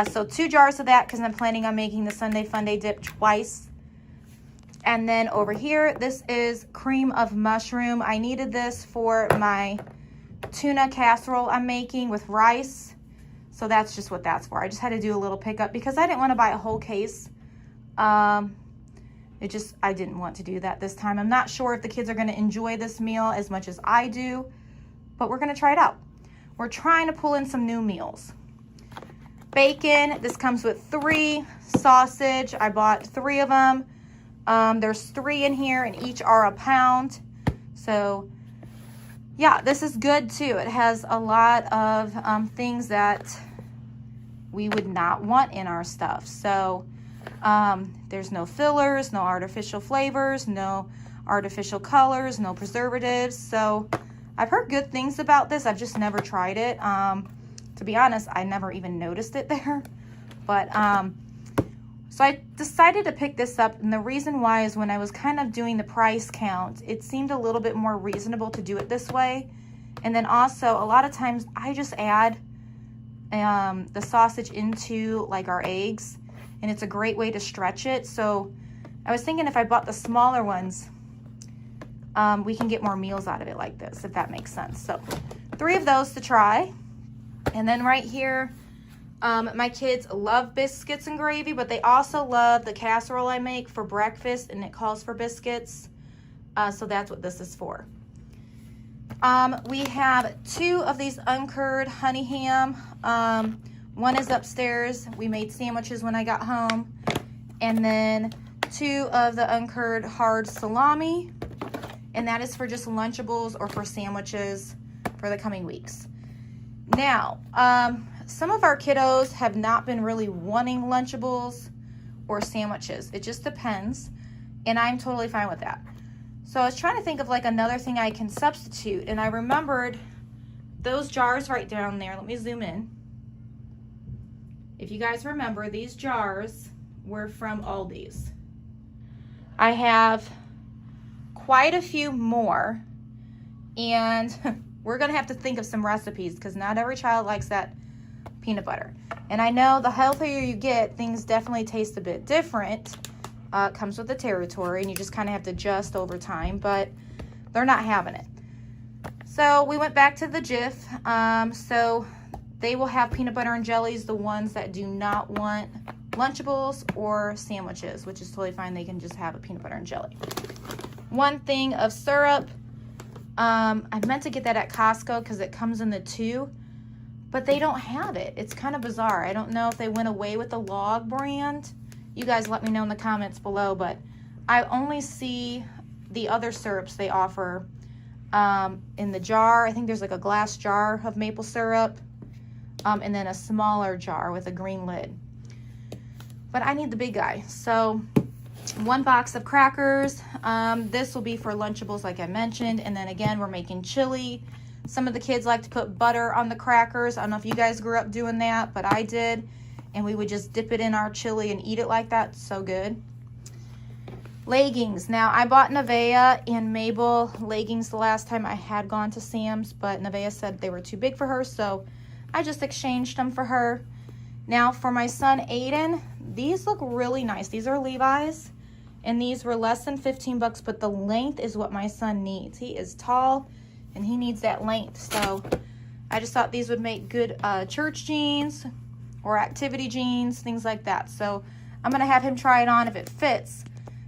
So 2 jars of that, because I'm planning on making the Sunday Funday dip twice. And then over here, this is cream of mushroom. I needed this for my tuna casserole I'm making with rice, so that's just what that's for. I just had to do a little pickup because I didn't want to buy a whole case. I didn't want to do that this time. I'm not sure if the kids are going to enjoy this meal as much as I do, but we're going to try it out. We're trying to pull in some new meals. Bacon, this comes with 3. Sausage, I bought 3 of them. There's 3 in here, and each are a pound. So yeah, this is good too. It has a lot of things that we would not want in our stuff. So there's no fillers, no artificial flavors, no artificial colors, no preservatives. So I've heard good things about this. I've just never tried it. To be honest, I never even noticed it there. But so I decided to pick this up, and the reason why is when I was kind of doing the price count, it seemed a little bit more reasonable to do it this way. And then also, a lot of times I just add the sausage into like our eggs, and it's a great way to stretch it. So I was thinking if I bought the smaller ones, we can get more meals out of it like this, if that makes sense. So 3 of those to try. And then right here, my kids love biscuits and gravy, but they also love the casserole I make for breakfast, and it calls for biscuits. So that's what this is for. We have 2 of these uncurd honey ham. One is upstairs. We made sandwiches when I got home. And then 2 of the uncurd hard salami. And that is for just Lunchables or for sandwiches for the coming weeks. Now, some of our kiddos have not been really wanting Lunchables or sandwiches. It just depends, and I'm totally fine with that. So I was trying to think of like another thing I can substitute, and I remembered those jars right down there. Let me zoom in. If you guys remember, these jars were from Aldi's. I have quite a few more, and we're gonna have to think of some recipes because not every child likes that peanut butter. And I know the healthier you get, things definitely taste a bit different. It comes with the territory, and you just kind of have to adjust over time, but they're not having it. So we went back to the Jif. So they will have peanut butter and jellies, the ones that do not want Lunchables or sandwiches, which is totally fine. They can just have a peanut butter and jelly. 1 thing of syrup. I meant to get that at Costco because it comes in the 2, but they don't have it. It's kind of bizarre. I don't know if they went away with the Log brand. You guys let me know in the comments below, but I only see the other syrups they offer in the jar. I think there's like a glass jar of maple syrup, and then a smaller jar with a green lid. But I need the big guy, so 1 box of crackers. This will be for Lunchables like I mentioned. And then again, we're making chili. Some of the kids like to put butter on the crackers. I don't know if you guys grew up doing that, but I did. And we would just dip it in our chili and eat it like that. So good. Leggings. Now, I bought Nevaeh and Mabel leggings the last time I had gone to Sam's, but Nevaeh said they were too big for her, so I just exchanged them for her. Now, for my son Aiden, these look really nice. These are Levi's, and these were less than 15 bucks, but the length is what my son needs. He is tall, and he needs that length, so I just thought these would make good church jeans or activity jeans, things like that. So I'm going to have him try it on if it fits.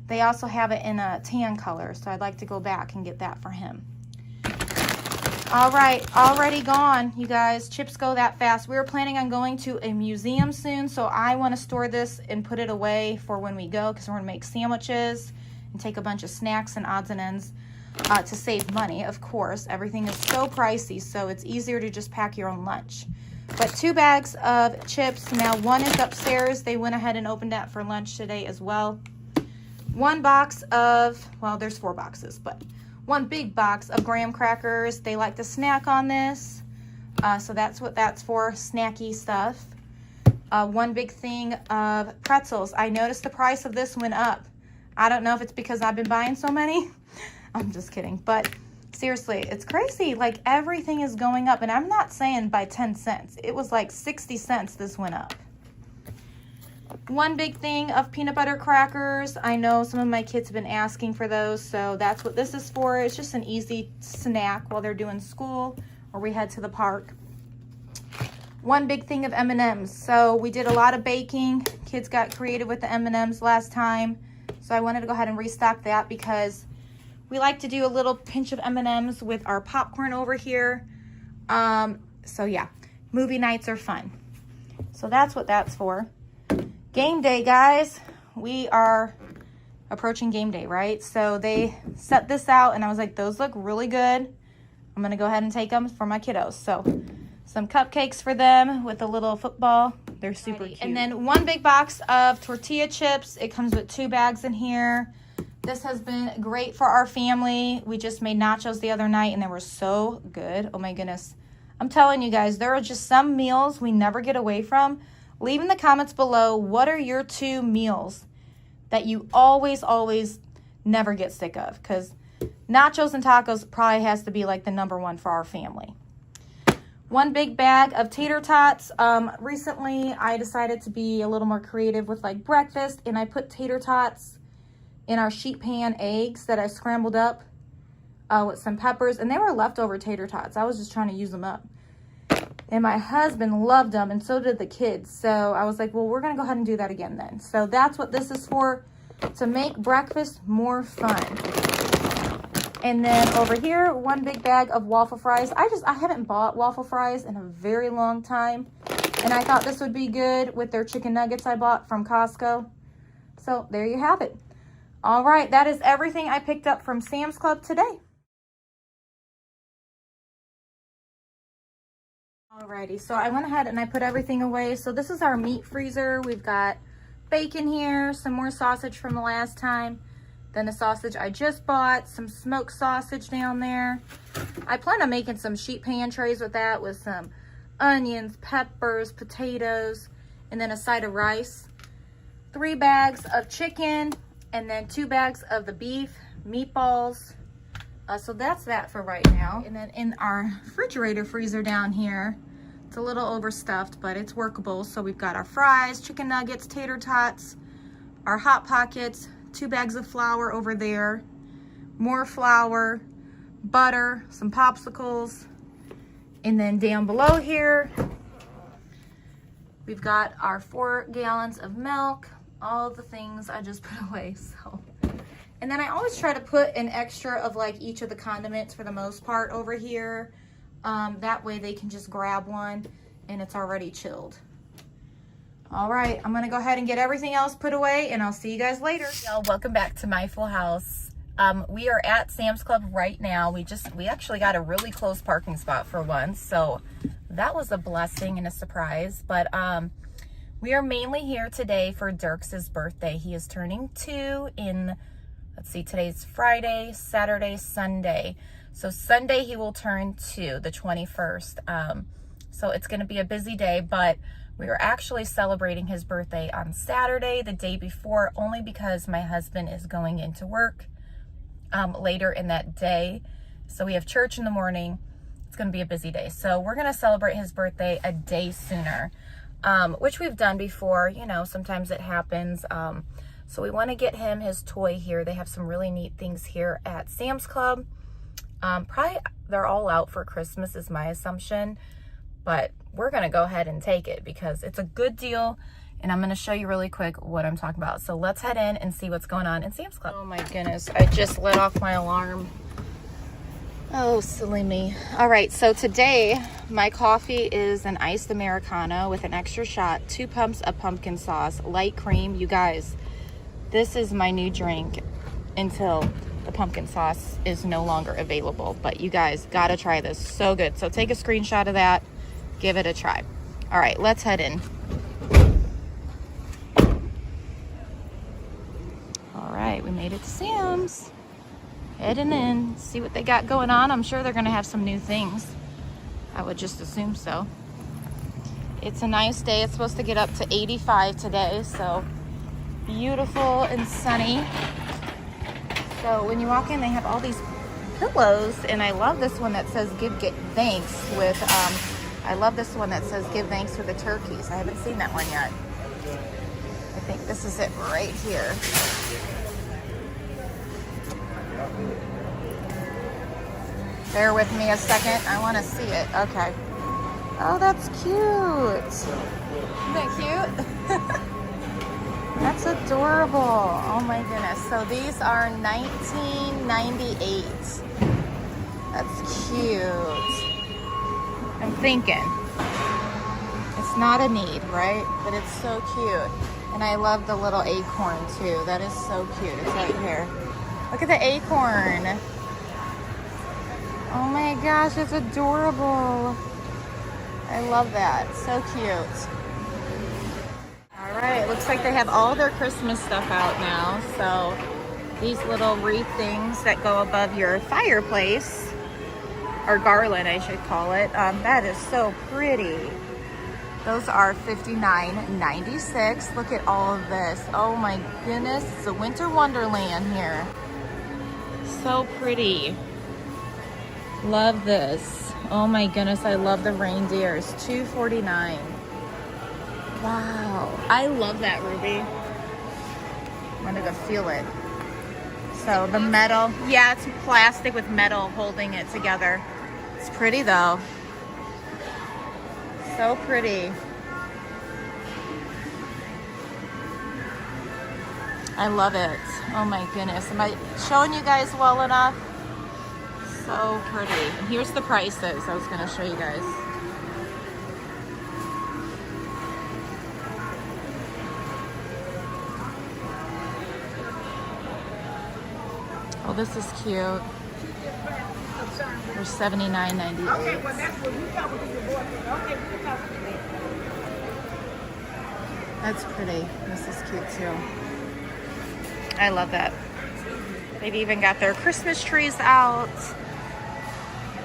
They also have it in a tan color, so I'd like to go back and get that for him. All right, already gone, you guys. Chips go that fast. We were planning on going to a museum soon, so I want to store this and put it away for when we go, because we're going to make sandwiches and take a bunch of snacks and odds and ends to save money, of course. Everything is so pricey, so it's easier to just pack your own lunch. But 2 bags of chips. Now, 1 is upstairs. They went ahead and opened that for lunch today as well. 1 box of, well, there's 4 boxes, but 1 big box of graham crackers. They like to snack on this, so that's what that's for, snacky stuff. 1 big thing of pretzels. I noticed the price of this went up. I don't know if it's because I've been buying so many. I'm just kidding, but seriously, it's crazy. Like, everything is going up, and I'm not saying by 10 cents. It was like 60 cents this went up. 1 big thing of peanut butter crackers. I know some of my kids have been asking for those, so that's what this is for. It's just an easy snack while they're doing school or we head to the park. 1 big thing of M&Ms. So we did a lot of baking. Kids got creative with the M&Ms last time, so I wanted to go ahead and restock that because we like to do a little pinch of M&Ms with our popcorn over here. So yeah, movie nights are fun. So that's what that's for. Game day, guys. We are approaching game day, right? So they set this out, and I was like, those look really good. I'm going to go ahead and take them for my kiddos. So some cupcakes for them with a little football. They're super cute. And then 1 big box of tortilla chips. It comes with 2 bags in here. This has been great for our family. We just made nachos the other night, and they were so good. Oh, my goodness. I'm telling you guys, there are just some meals we never get away from. Leave in the comments below, what are your 2 meals that you always never get sick of? Because nachos and tacos probably has to be like the #1 for our family. 1 big bag of tater tots. Recently, I decided to be a little more creative with like breakfast, and I put tater tots in our sheet pan eggs that I scrambled up with some peppers, and they were leftover tater tots. I was just trying to use them up. And my husband loved them, and so did the kids. So I was like, well, we're going to go ahead and do that again then. So that's what this is for, to make breakfast more fun. And then over here, 1 big bag of waffle fries. I haven't bought waffle fries in a very long time. And I thought this would be good with their chicken nuggets I bought from Costco. So there you have it. All right, that is everything I picked up from Sam's Club today. Alrighty, so I went ahead and I put everything away. So this is our meat freezer. We've got bacon here, some more sausage from the last time, then the sausage I just bought, some smoked sausage down there. I plan on making some sheet pan trays with that, with some onions, peppers, potatoes, and then a side of rice. 3 bags of chicken, and then 2 bags of the beef, meatballs. So that's that for right now. And then in our refrigerator freezer down here, it's a little overstuffed, but it's workable. So we've got our fries, chicken nuggets, tater tots, our Hot Pockets, 2 bags of flour over there, more flour, butter, some popsicles. And then down below here, we've got our 4 gallons of milk, all the things I just put away, so. And then I always try to put an extra of like each of the condiments for the most part over here. That way they can just grab one and it's already chilled. All right, I'm gonna go ahead and get everything else put away, and I'll see you guys later. Y'all, welcome back to my full house. We are at Sam's Club right now. We actually got a really close parking spot for once, so that was a blessing and a surprise. But We are mainly here today for Dirks' birthday. He is turning 2 in, let's see, today's Friday, Saturday, Sunday. So Sunday he will turn 2, the 21st. So it's going to be a busy day, but we are actually celebrating his birthday on Saturday, the day before, only because my husband is going into work later in that day. So we have church in the morning. It's going to be a busy day. So we're going to celebrate his birthday a day sooner, which we've done before. You know, sometimes it happens. So we want to get him his toy here. They have some really neat things here at Sam's Club. Probably they're all out for Christmas is my assumption, but we're going to go ahead and take it because it's a good deal. And I'm going to show you really quick what I'm talking about. So let's head in and see what's going on in Sam's Club. Oh my goodness, I just let off my alarm. Oh, silly me. All right, so today my coffee is an iced Americano with an extra shot, 2 pumps of pumpkin sauce, light cream. You guys, this is my new drink until the pumpkin sauce is no longer available. But you guys gotta try this, so good. So take a screenshot of that, give it a try. All right, let's head in. All right, we made it to Sam's. Heading in, see what they got going on. I'm sure they're gonna have some new things. I would just assume so. It's a nice day. It's supposed to get up to 85 today, so beautiful and sunny. So when you walk in, they have all these pillows, and I love this one that says give thanks with, I love this one that says give thanks for the turkeys. I haven't seen that one yet. I think this is it right here. Bear with me a second. I want to see it. Okay. Oh, that's cute. Isn't that cute? That's adorable. Oh my goodness. So these are $19.98. That's cute. I'm thinking. It's not a need, right? But it's so cute. And I love the little acorn too. That is so cute. It's right here. Look at the acorn. Oh my gosh, it's adorable. I love that. So cute. All right, looks like they have all their Christmas stuff out now. So these little wreath things that go above your fireplace, or garland I should call it, that is so pretty. Those are $59.96. Look at all of this. Oh my goodness, it's a winter wonderland here. So pretty. Love this. Oh my goodness, I love the reindeers. $2.49. Wow. I love that, Ruby. I'm gonna go feel it. So the metal, yeah, it's plastic with metal holding it together. It's pretty though. So pretty. I love it. Oh my goodness. Am I showing you guys well enough? So pretty. And here's the prices. I was going to show you guys. Oh, this is cute. For $79.98. Okay, well that's what you talking to your boyfriend. Okay, you talking to me. That's pretty. This is cute too. I love that. They've even got their Christmas trees out.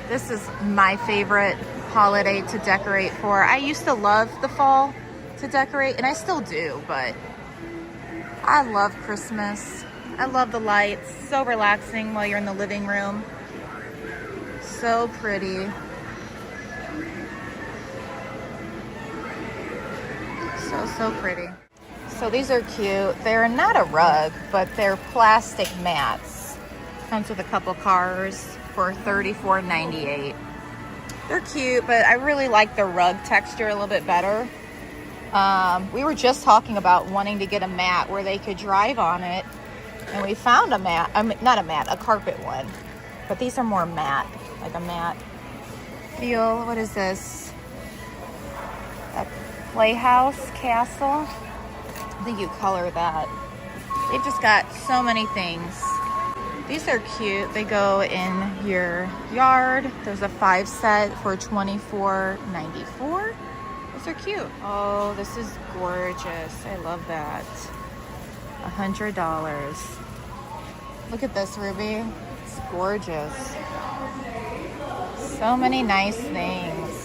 This is my favorite holiday to decorate for. I used to love the fall to decorate, and I still do, but I love Christmas. I love the lights. So relaxing while you're in the living room. So pretty. So pretty. So these are cute. They're not a rug, but they're plastic mats. Comes with a couple cars for $34.98. They're cute, but I really like the rug texture a little bit better. We were just talking about wanting to get a mat where they could drive on it, and we found a mat. Not a mat, a carpet one. But these are more matte, like a matte feel. What is this? A playhouse castle. I think you color that. They've just got so many things. These are cute. They go in your yard. There's a 5 set for $24.94. Those are cute. Oh, this is gorgeous. I love that. $100. Look at this, Ruby. It's gorgeous. So many nice things.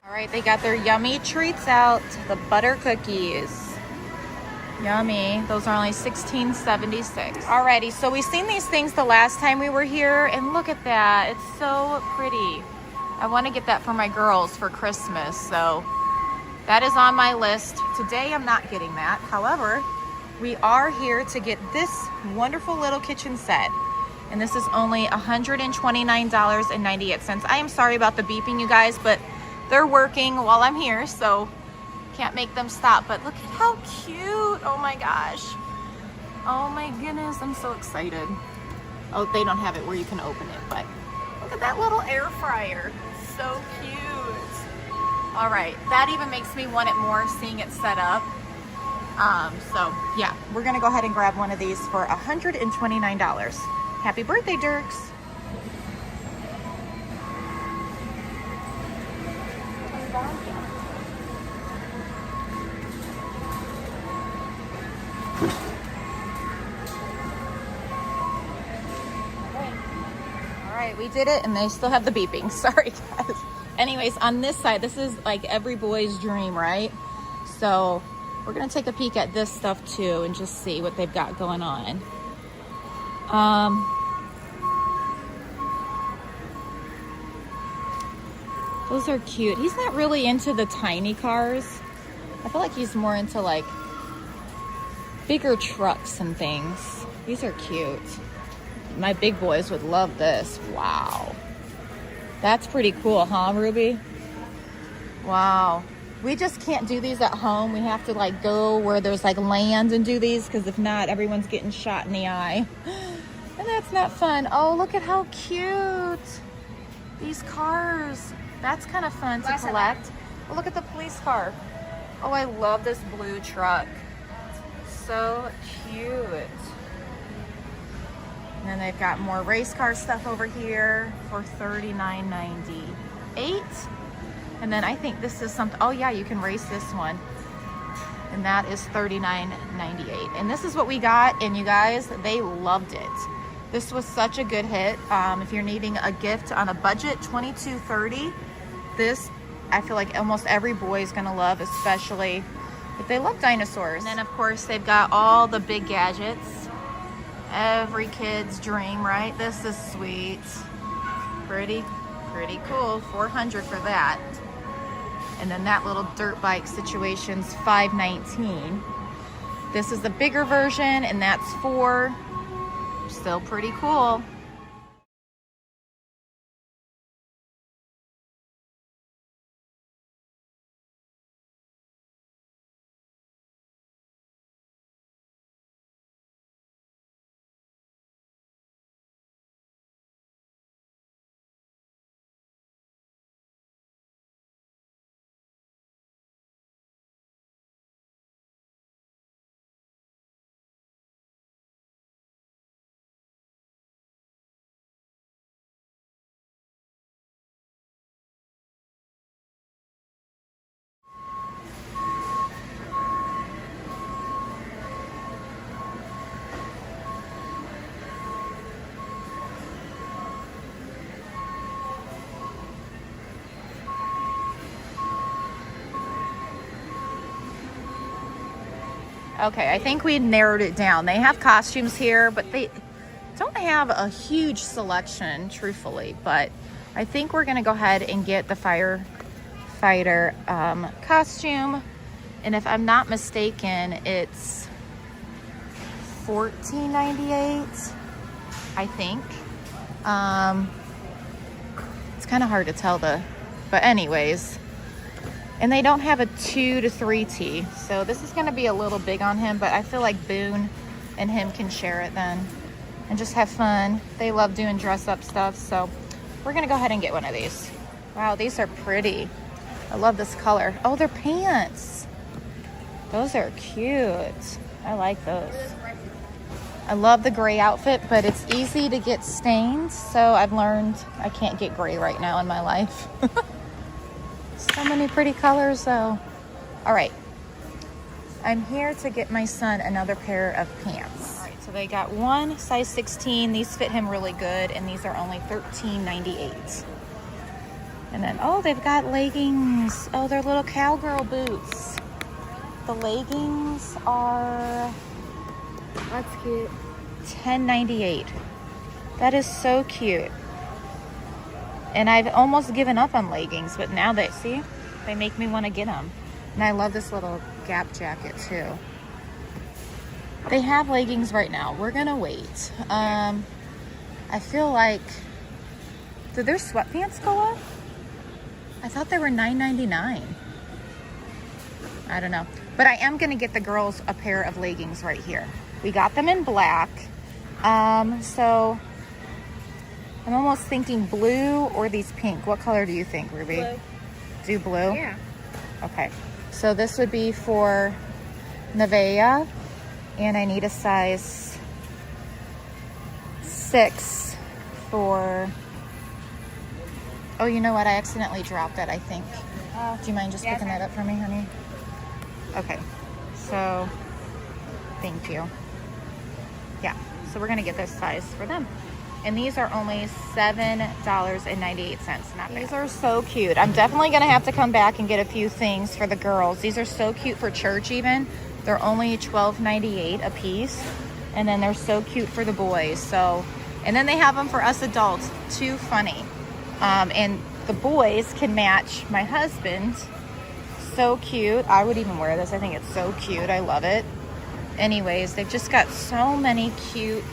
All right, they got their yummy treats out. The butter cookies. Yummy. Those are only $16.76. Alrighty, so we seen these things the last time we were here, and look at that. It's so pretty. I want to get that for my girls for Christmas, so that is on my list. Today I'm not getting that. However, we are here to get this wonderful little kitchen set, and this is only $129.98. I am sorry about the beeping, you guys, but they're working while I'm here, so can't make them stop. But look at how cute. Oh my gosh. Oh my goodness, I'm so excited. Oh, they don't have it where you can open it, but look at that little air fryer. So cute. All right, that even makes me want it more seeing it set up. So yeah, we're gonna go ahead and grab one of these for $129. Happy birthday, Dirks. All right, we did it, and they still have the beeping. Sorry, guys. Anyways, on this side, this is like every boy's dream, right? So we're gonna take a peek at this stuff too and just see what they've got going on. Those are cute. He's not really into the tiny cars. I feel like he's more into like bigger trucks and things. These are cute. My big boys would love this. Wow. That's pretty cool, huh, Ruby? Wow. We just can't do these at home. We have to like go where there's like land and do these, because if not, everyone's getting shot in the eye. And that's not fun. Oh, look at how cute. These cars. That's kind of fun to collect. Oh, look at the police car. Oh, I love this blue truck. So cute. And then they've got more race car stuff over here for $39.98. And then I think this is something, oh yeah, you can race this one. And that is $39.98. And this is what we got, and you guys, they loved it. This was such a good hit. If you're needing a gift on a budget, $22.30. This, I feel like almost every boy is gonna love, especially if they love dinosaurs. And then of course, they've got all the big gadgets. Every kid's dream, right? This is sweet. Pretty cool. $400 for that. And then that little dirt bike situation's $519. This is the bigger version, and that's $4. Still pretty cool. Okay, I think we narrowed it down. They have costumes here, but they don't have a huge selection, truthfully. But I think we're gonna go ahead and get the firefighter costume. And if I'm not mistaken, it's $14.98, I think. It's kind of hard to tell but anyways. And they don't have a 2 to 3T, so this is gonna be a little big on him, but I feel like Boone and him can share it then and just have fun. They love doing dress up stuff, so we're gonna go ahead and get one of these. Wow, these are pretty. I love this color. Oh, they're pants. Those are cute. I like those. I love the gray outfit, but it's easy to get stained, so I've learned I can't get gray right now in my life. So many pretty colors though. All right, I'm here to get my son another pair of pants. All right, so they got one size 16. These fit him really good, and these are only $13.98. And then, oh, they've got leggings. Oh, they're little cowgirl boots. The leggings are, that's cute, $10.98. That is so cute. And I've almost given up on leggings, but now they make me want to get them. And I love this little Gap jacket too. They have leggings right now. We're gonna wait. I feel like, did their sweatpants go up? I thought they were $9.99. I don't know. But I am gonna get the girls a pair of leggings right here. We got them in black. So I'm almost thinking blue or these pink. What color do you think, Ruby? Blue. Do blue? Yeah. Okay. So this would be for Nevaeh, and I need a size 6 for, oh, you know what? I accidentally dropped it, I think. Do you mind just picking that up for me, honey? Okay. So, thank you. Yeah. So we're going to get this size for them. And these are only $7.98. Not bad. These are so cute. I'm definitely going to have to come back and get a few things for the girls. These are so cute for church even. They're only $12.98 a piece. And then they're so cute for the boys. So, and then they have them for us adults. Too funny. And the boys can match my husband. So cute. I would even wear this. I think it's so cute. I love it. Anyways, they've just got so many cute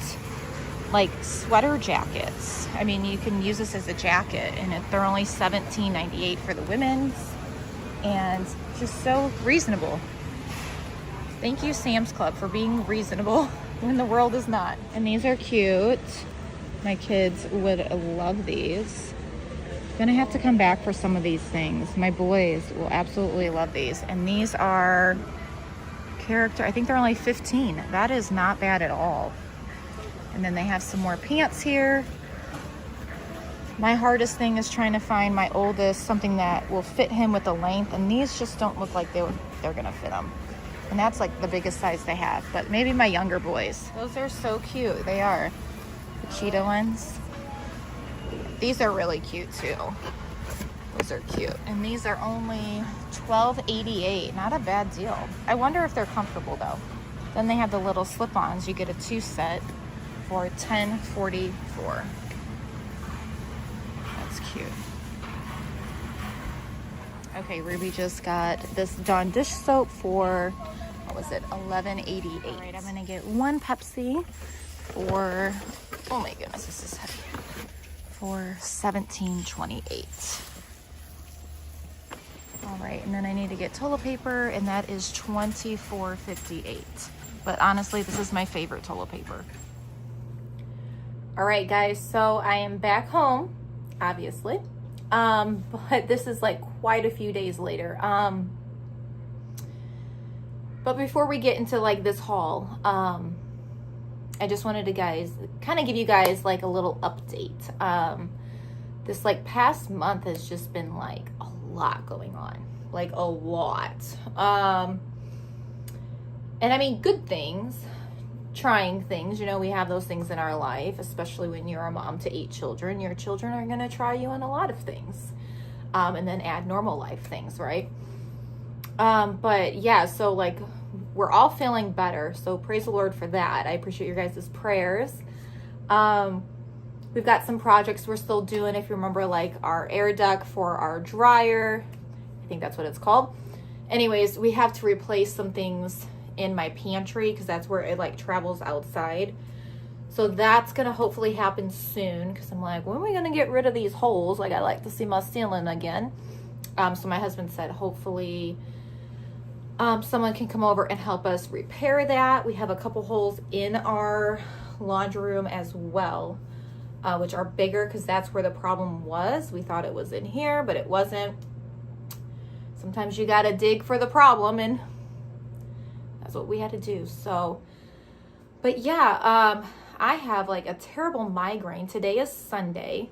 like sweater jackets. I mean, you can use this as a jacket, and they're only $17.98 for the women's, and just so reasonable. Thank you, Sam's Club, for being reasonable when the world is not. And these are cute. My kids would love these. Gonna have to come back for some of these things. My boys will absolutely love these. And these are character, I think they're only 15. That is not bad at all. And then they have some more pants here. My hardest thing is trying to find my oldest something that will fit him with the length, and these just don't look like they're gonna fit him. And that's like the biggest size they have, but maybe my younger boys. Those are so cute. They are the cheetah ones. These are really cute too. Those are cute. And these are only $12.88. Not a bad deal. I wonder if they're comfortable though. Then they have the little slip-ons. You get a 2 set for $10.44. That's cute. Okay, Ruby just got this Dawn dish soap for, what was it, $11.88. All right, I'm gonna get one Pepsi for, oh my goodness, this is heavy, for $17.28. All right, and then I need to get toilet paper, and that is $24.58. But honestly, this is my favorite toilet paper. All right, guys, so I am back home, obviously. But this is like quite a few days later. But before we get into like this haul, I just wanted to kind of give you guys like a little update. This like past month has just been like a lot going on, like a lot. And I mean, good things, trying things, you know, we have those things in our life, especially when you're a mom to 8 children. Your children are going to try you on a lot of things, and then add normal life things, right? But yeah, so like we're all feeling better. So praise the Lord for that. I appreciate your guys' prayers. We've got some projects we're still doing. If you remember, like our air duct for our dryer, I think that's what it's called. Anyways, we have to replace some things in my pantry because that's where it like travels outside. So that's going to hopefully happen soon because I'm like, when are we going to get rid of these holes? Like, I like to see my ceiling again. So my husband said, hopefully someone can come over and help us repair that. We have a couple holes in our laundry room as well, which are bigger because that's where the problem was. We thought it was in here, but it wasn't. Sometimes you got to dig for the problem, and that's what we had to do. So, but yeah, I have like a terrible migraine. Today is Sunday.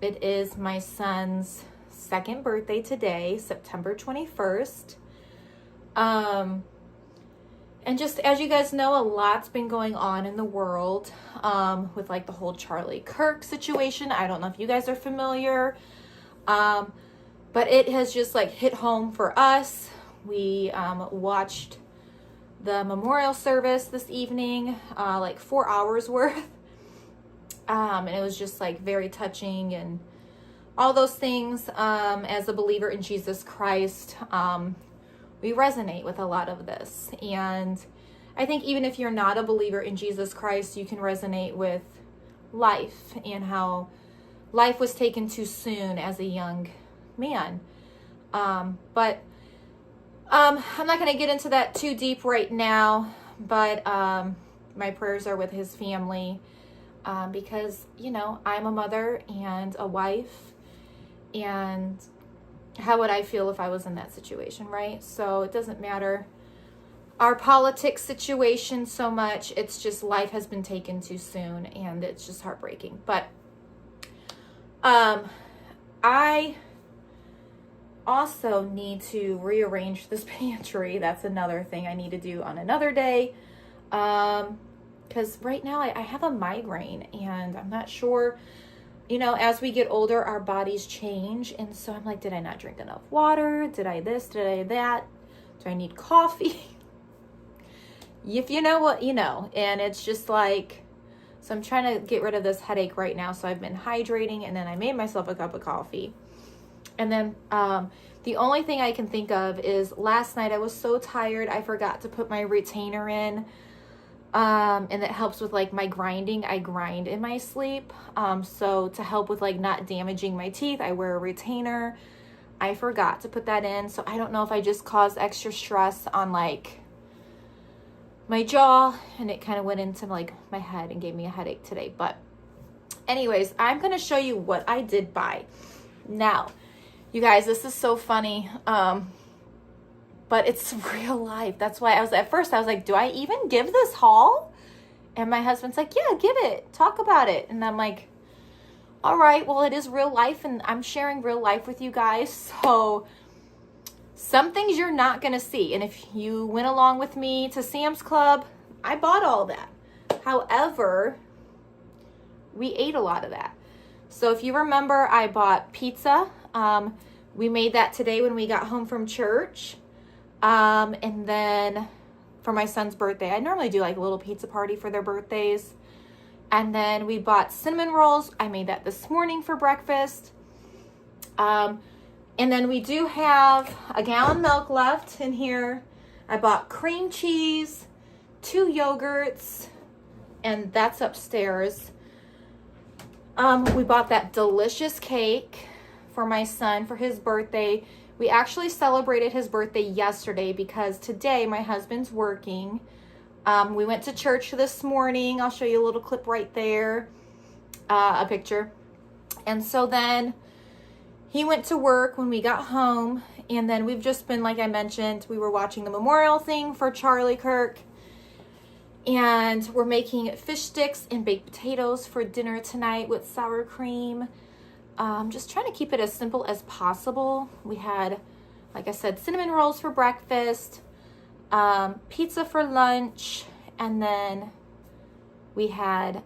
It is my son's second birthday today, September 21st. And just as you guys know, a lot's been going on in the world with like the whole Charlie Kirk situation. I don't know if you guys are familiar, but it has just like hit home for us. We watched the memorial service this evening, like 4 hours worth. And it was just like very touching and all those things. As a believer in Jesus Christ, we resonate with a lot of this. And I think even if you're not a believer in Jesus Christ, you can resonate with life and how life was taken too soon as a young man. But I'm not going to get into that too deep right now, but my prayers are with his family because, you know, I'm a mother and a wife, and how would I feel if I was in that situation, right? So it doesn't matter our politics situation so much. It's just life has been taken too soon, and it's just heartbreaking. But I also need to rearrange this pantry. That's another thing I need to do on another day. Because right now I have a migraine, and I'm not sure, you know, as we get older, our bodies change. And so I'm like, did I not drink enough water? Did I this? Did I that? Do I need coffee? If you know what, you know. And it's just like, so I'm trying to get rid of this headache right now. So I've been hydrating, and then I made myself a cup of coffee. And then the only thing I can think of is last night I was so tired, I forgot to put my retainer in. And it helps with like my grinding. I grind in my sleep. So to help with like not damaging my teeth, I wear a retainer. I forgot to put that in. So I don't know if I just caused extra stress on like my jaw, and it kind of went into like my head and gave me a headache today. But anyways, I'm going to show you what I did buy. Now, you guys, this is so funny. But it's real life. That's why at first I was like, do I even give this haul? And my husband's like, yeah, give it. Talk about it. And I'm like, all right, well, it is real life, and I'm sharing real life with you guys. So some things you're not going to see. And if you went along with me to Sam's Club, I bought all that. However, we ate a lot of that. So if you remember, I bought pizza. We made that today when we got home from church. And then for my son's birthday, I normally do like a little pizza party for their birthdays. And then we bought cinnamon rolls. I made that this morning for breakfast. And then we do have a gallon of milk left in here. I bought cream cheese, 2 yogurts, and that's upstairs. We bought that delicious cake for my son for his birthday. We actually celebrated his birthday yesterday because today my husband's working. We went to church this morning. I'll show you a little clip right there, a picture. And so then he went to work when we got home. And then we've just been, like I mentioned, we were watching the memorial thing for Charlie Kirk. And we're making fish sticks and baked potatoes for dinner tonight with sour cream. Just trying to keep it as simple as possible. We had, like I said, cinnamon rolls for breakfast, pizza for lunch, and then we had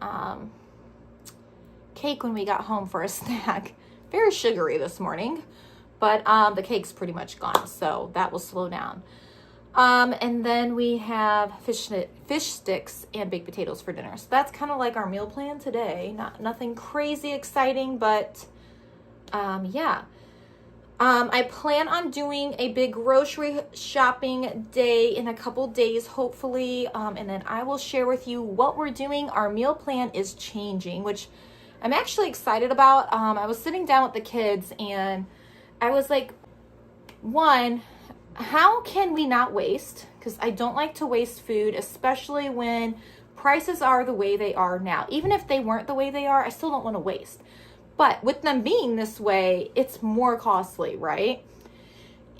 cake when we got home for a snack. Very sugary this morning, but the cake's pretty much gone, so that will slow down. And then we have fish sticks and baked potatoes for dinner. So that's kind of like our meal plan today. Nothing crazy exciting, but yeah. I plan on doing a big grocery shopping day in a couple days, hopefully. And then I will share with you what we're doing. Our meal plan is changing, which I'm actually excited about. I was sitting down with the kids and I was like, one, how can we not waste? Because I don't like to waste food, especially when prices are the way they are now. Even if they weren't the way they are, I still don't want to waste. But with them being this way, it's more costly, right?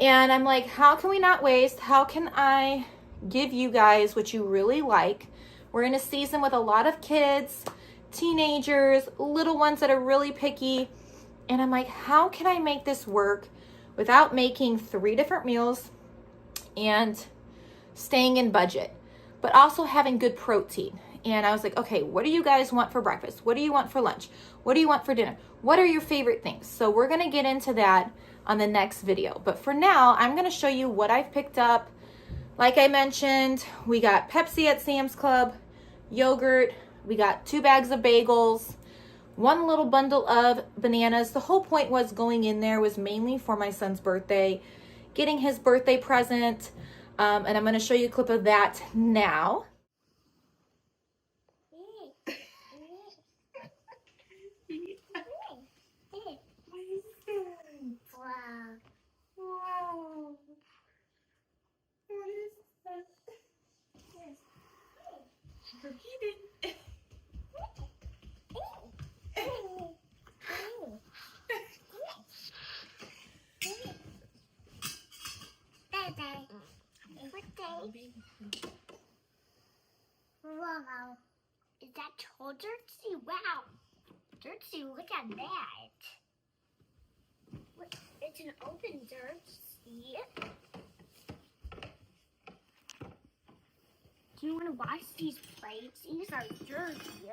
And I'm like, how can we not waste? How can I give you guys what you really like? We're in a season with a lot of kids, teenagers, little ones that are really picky. And I'm like, how can I make this work without making 3 different meals and staying in budget, but also having good protein? And I was like, okay, what do you guys want for breakfast? What do you want for lunch? What do you want for dinner? What are your favorite things? So we're gonna get into that on the next video. But for now, I'm gonna show you what I've picked up. Like I mentioned, we got Pepsi at Sam's Club, yogurt, we got 2 bags of bagels, 1 little bundle of bananas. The whole point was going in there was mainly for my son's birthday, getting his birthday present. And I'm gonna show you a clip of that now. Wow. What is that? Repeat Wow. Is that tall Dirtsy? Wow. Dirtsy, look at that. Look, it's an open Dirtsy. Do you want to wash these plates? These are dirty.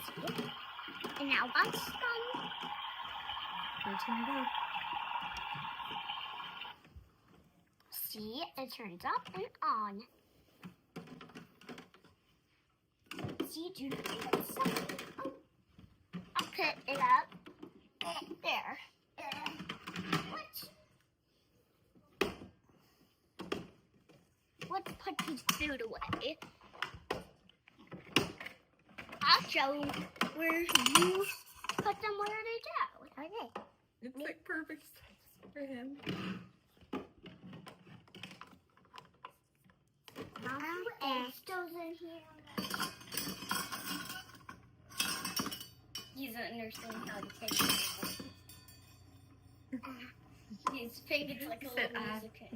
See? And now once done, Your turn to go. see, it turns up and on. See, do not get stuck. Oh. I'll put it up. There. Let's put these food away. I'll show you where you put them where they go. Okay. It's like perfect size for him. Still in here. He doesn't understand how to take it. His finger's like a little music.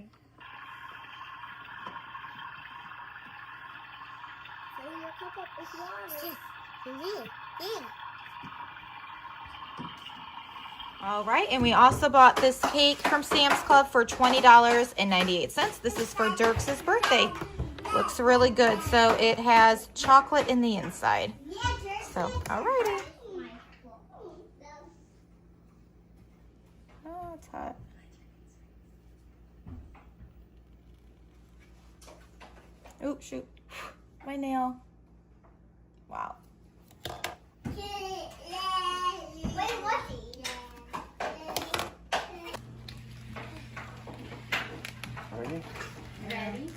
Fill your cup up with water. All right, and we also bought this cake from Sam's Club for $20.98. This is for Dirk's birthday. Looks really good. So it has chocolate in the inside. So, all righty. Oh, it's hot. Oh, shoot. My nail. Wow. Ready? Ready?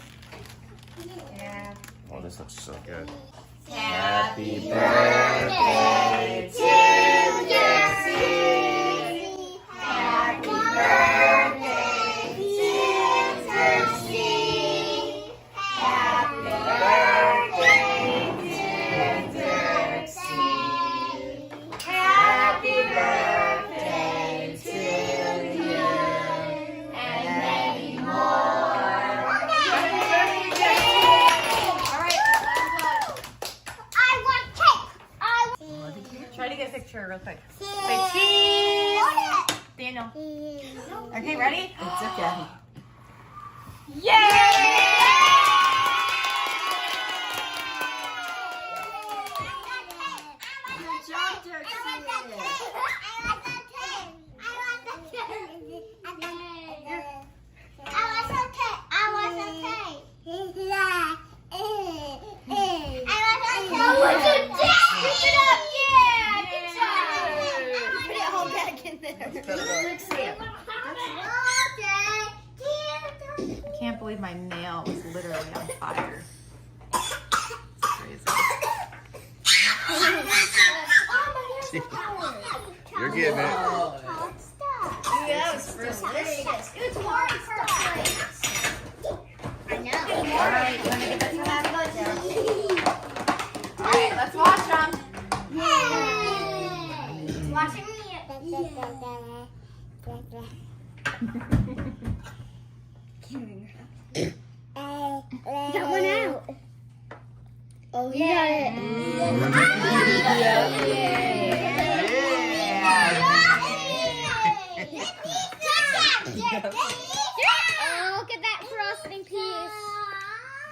Yeah. Oh, this looks so good. Happy birthday to Dirksy. Happy birthday to Dirksy. Happy birthday to Dirksy. Happy birthday to you and many more. Try to get a picture real quick. Say cheese! Daniel. Okay, ready? It's okay. Yay! Good job, Dirksy. I want the cake. Can't believe my nail was literally on fire. It's crazy. You're getting it. Yeah, it's delicious. It's hard for plates. I know. All right, you want to get that to that? All right, let's watch them. Yay! Watching me. Got one out. Oh, he got it. Oh, look at that frosting piece.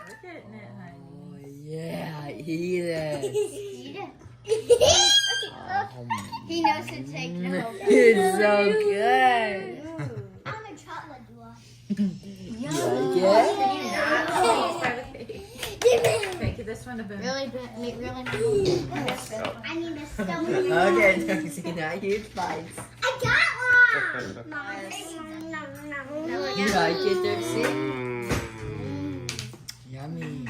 We're getting it, honey. Oh, yeah, eat it. He knows to take no. It's so good. I'm a chocolate dwarf. You like it? Okay, give this one a boom. Really? Oh. I need a stone. Okay, Dixie, now huge bites. I got one. You like it, Dixie? Mm. Yummy.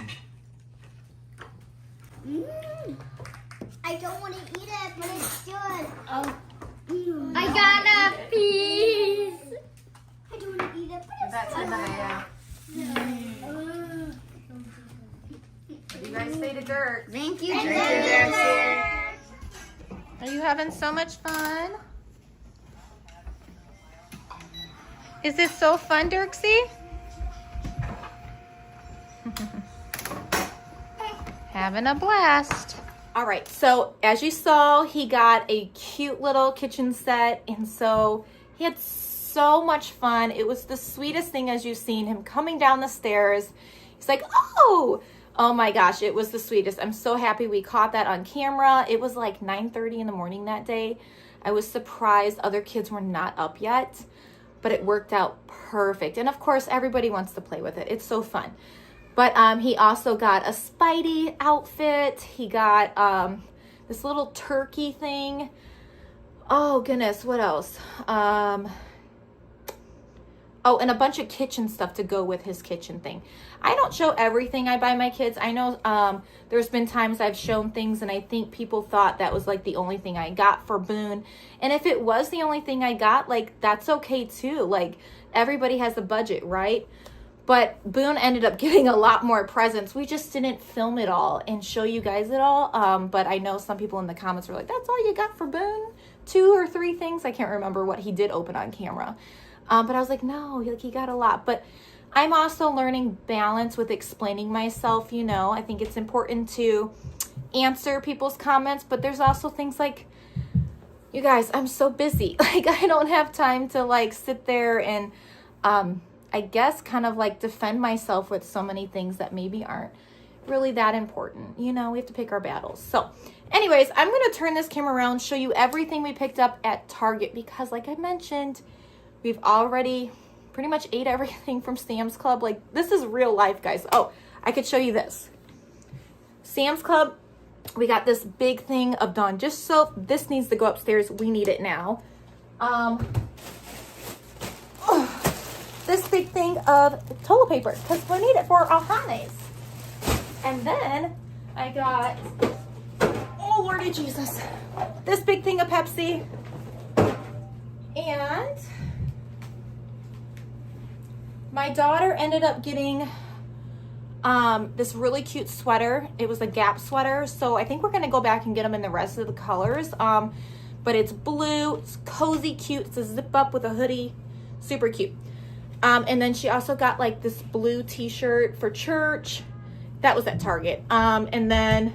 I don't want to eat it, but it's good. Oh. I got a piece. I don't want to eat it, but it's That's in the yeah. What do you guys say to dirt? Thank you, Are you having so much fun? Is it so fun, Dirksy? Having a blast. All right, so as you saw, he got a cute little kitchen set, and so he had so much fun. It was the sweetest thing as you've seen him coming down the stairs. He's like, oh my gosh, it was the sweetest. I'm so happy we caught that on camera. It was like 9:30 in the morning that day. I was surprised other kids were not up yet, but it worked out perfect. And of course, everybody wants to play with it. It's so fun. But he also got a Spidey outfit. He got this little turkey thing. Oh goodness, what else? Oh, and a bunch of kitchen stuff to go with his kitchen thing. I don't show everything I buy my kids. I know there's been times I've shown things and I think people thought that was like the only thing I got for Boone. And if it was the only thing I got, like that's okay too. Like everybody has a budget, right? But Boone ended up getting a lot more presents. We just didn't film it all and show you guys it all. But I know some people in the comments were like, that's all you got for Boone? 2 or 3 things? I can't remember what he did open on camera. But I was like, no, he got a lot. But I'm also learning balance with explaining myself, you know. I think it's important to answer people's comments. But there's also things like, you guys, I'm so busy. Like, I don't have time to, like, sit there and, I guess, kind of, like, defend myself with so many things that maybe aren't really that important. You know, we have to pick our battles. So, anyways, I'm going to turn this camera around, show you everything we picked up at Target. Because, like I mentioned, we've already pretty much ate everything from Sam's Club. Like, this is real life, guys. Oh, I could show you this. Sam's Club, we got this big thing of Dawn dish soap. This needs to go upstairs. We need it now. This big thing of toilet paper, because we need it for our holidays. And then I got, oh, Lordy Jesus, this big thing of Pepsi. And my daughter ended up getting this really cute sweater. It was a Gap sweater, so I think we're gonna go back and get them in the rest of the colors. But it's blue, it's cozy, cute. It's a zip up with a hoodie, super cute. And then she also got like this blue t-shirt for church. That was at Target. And then,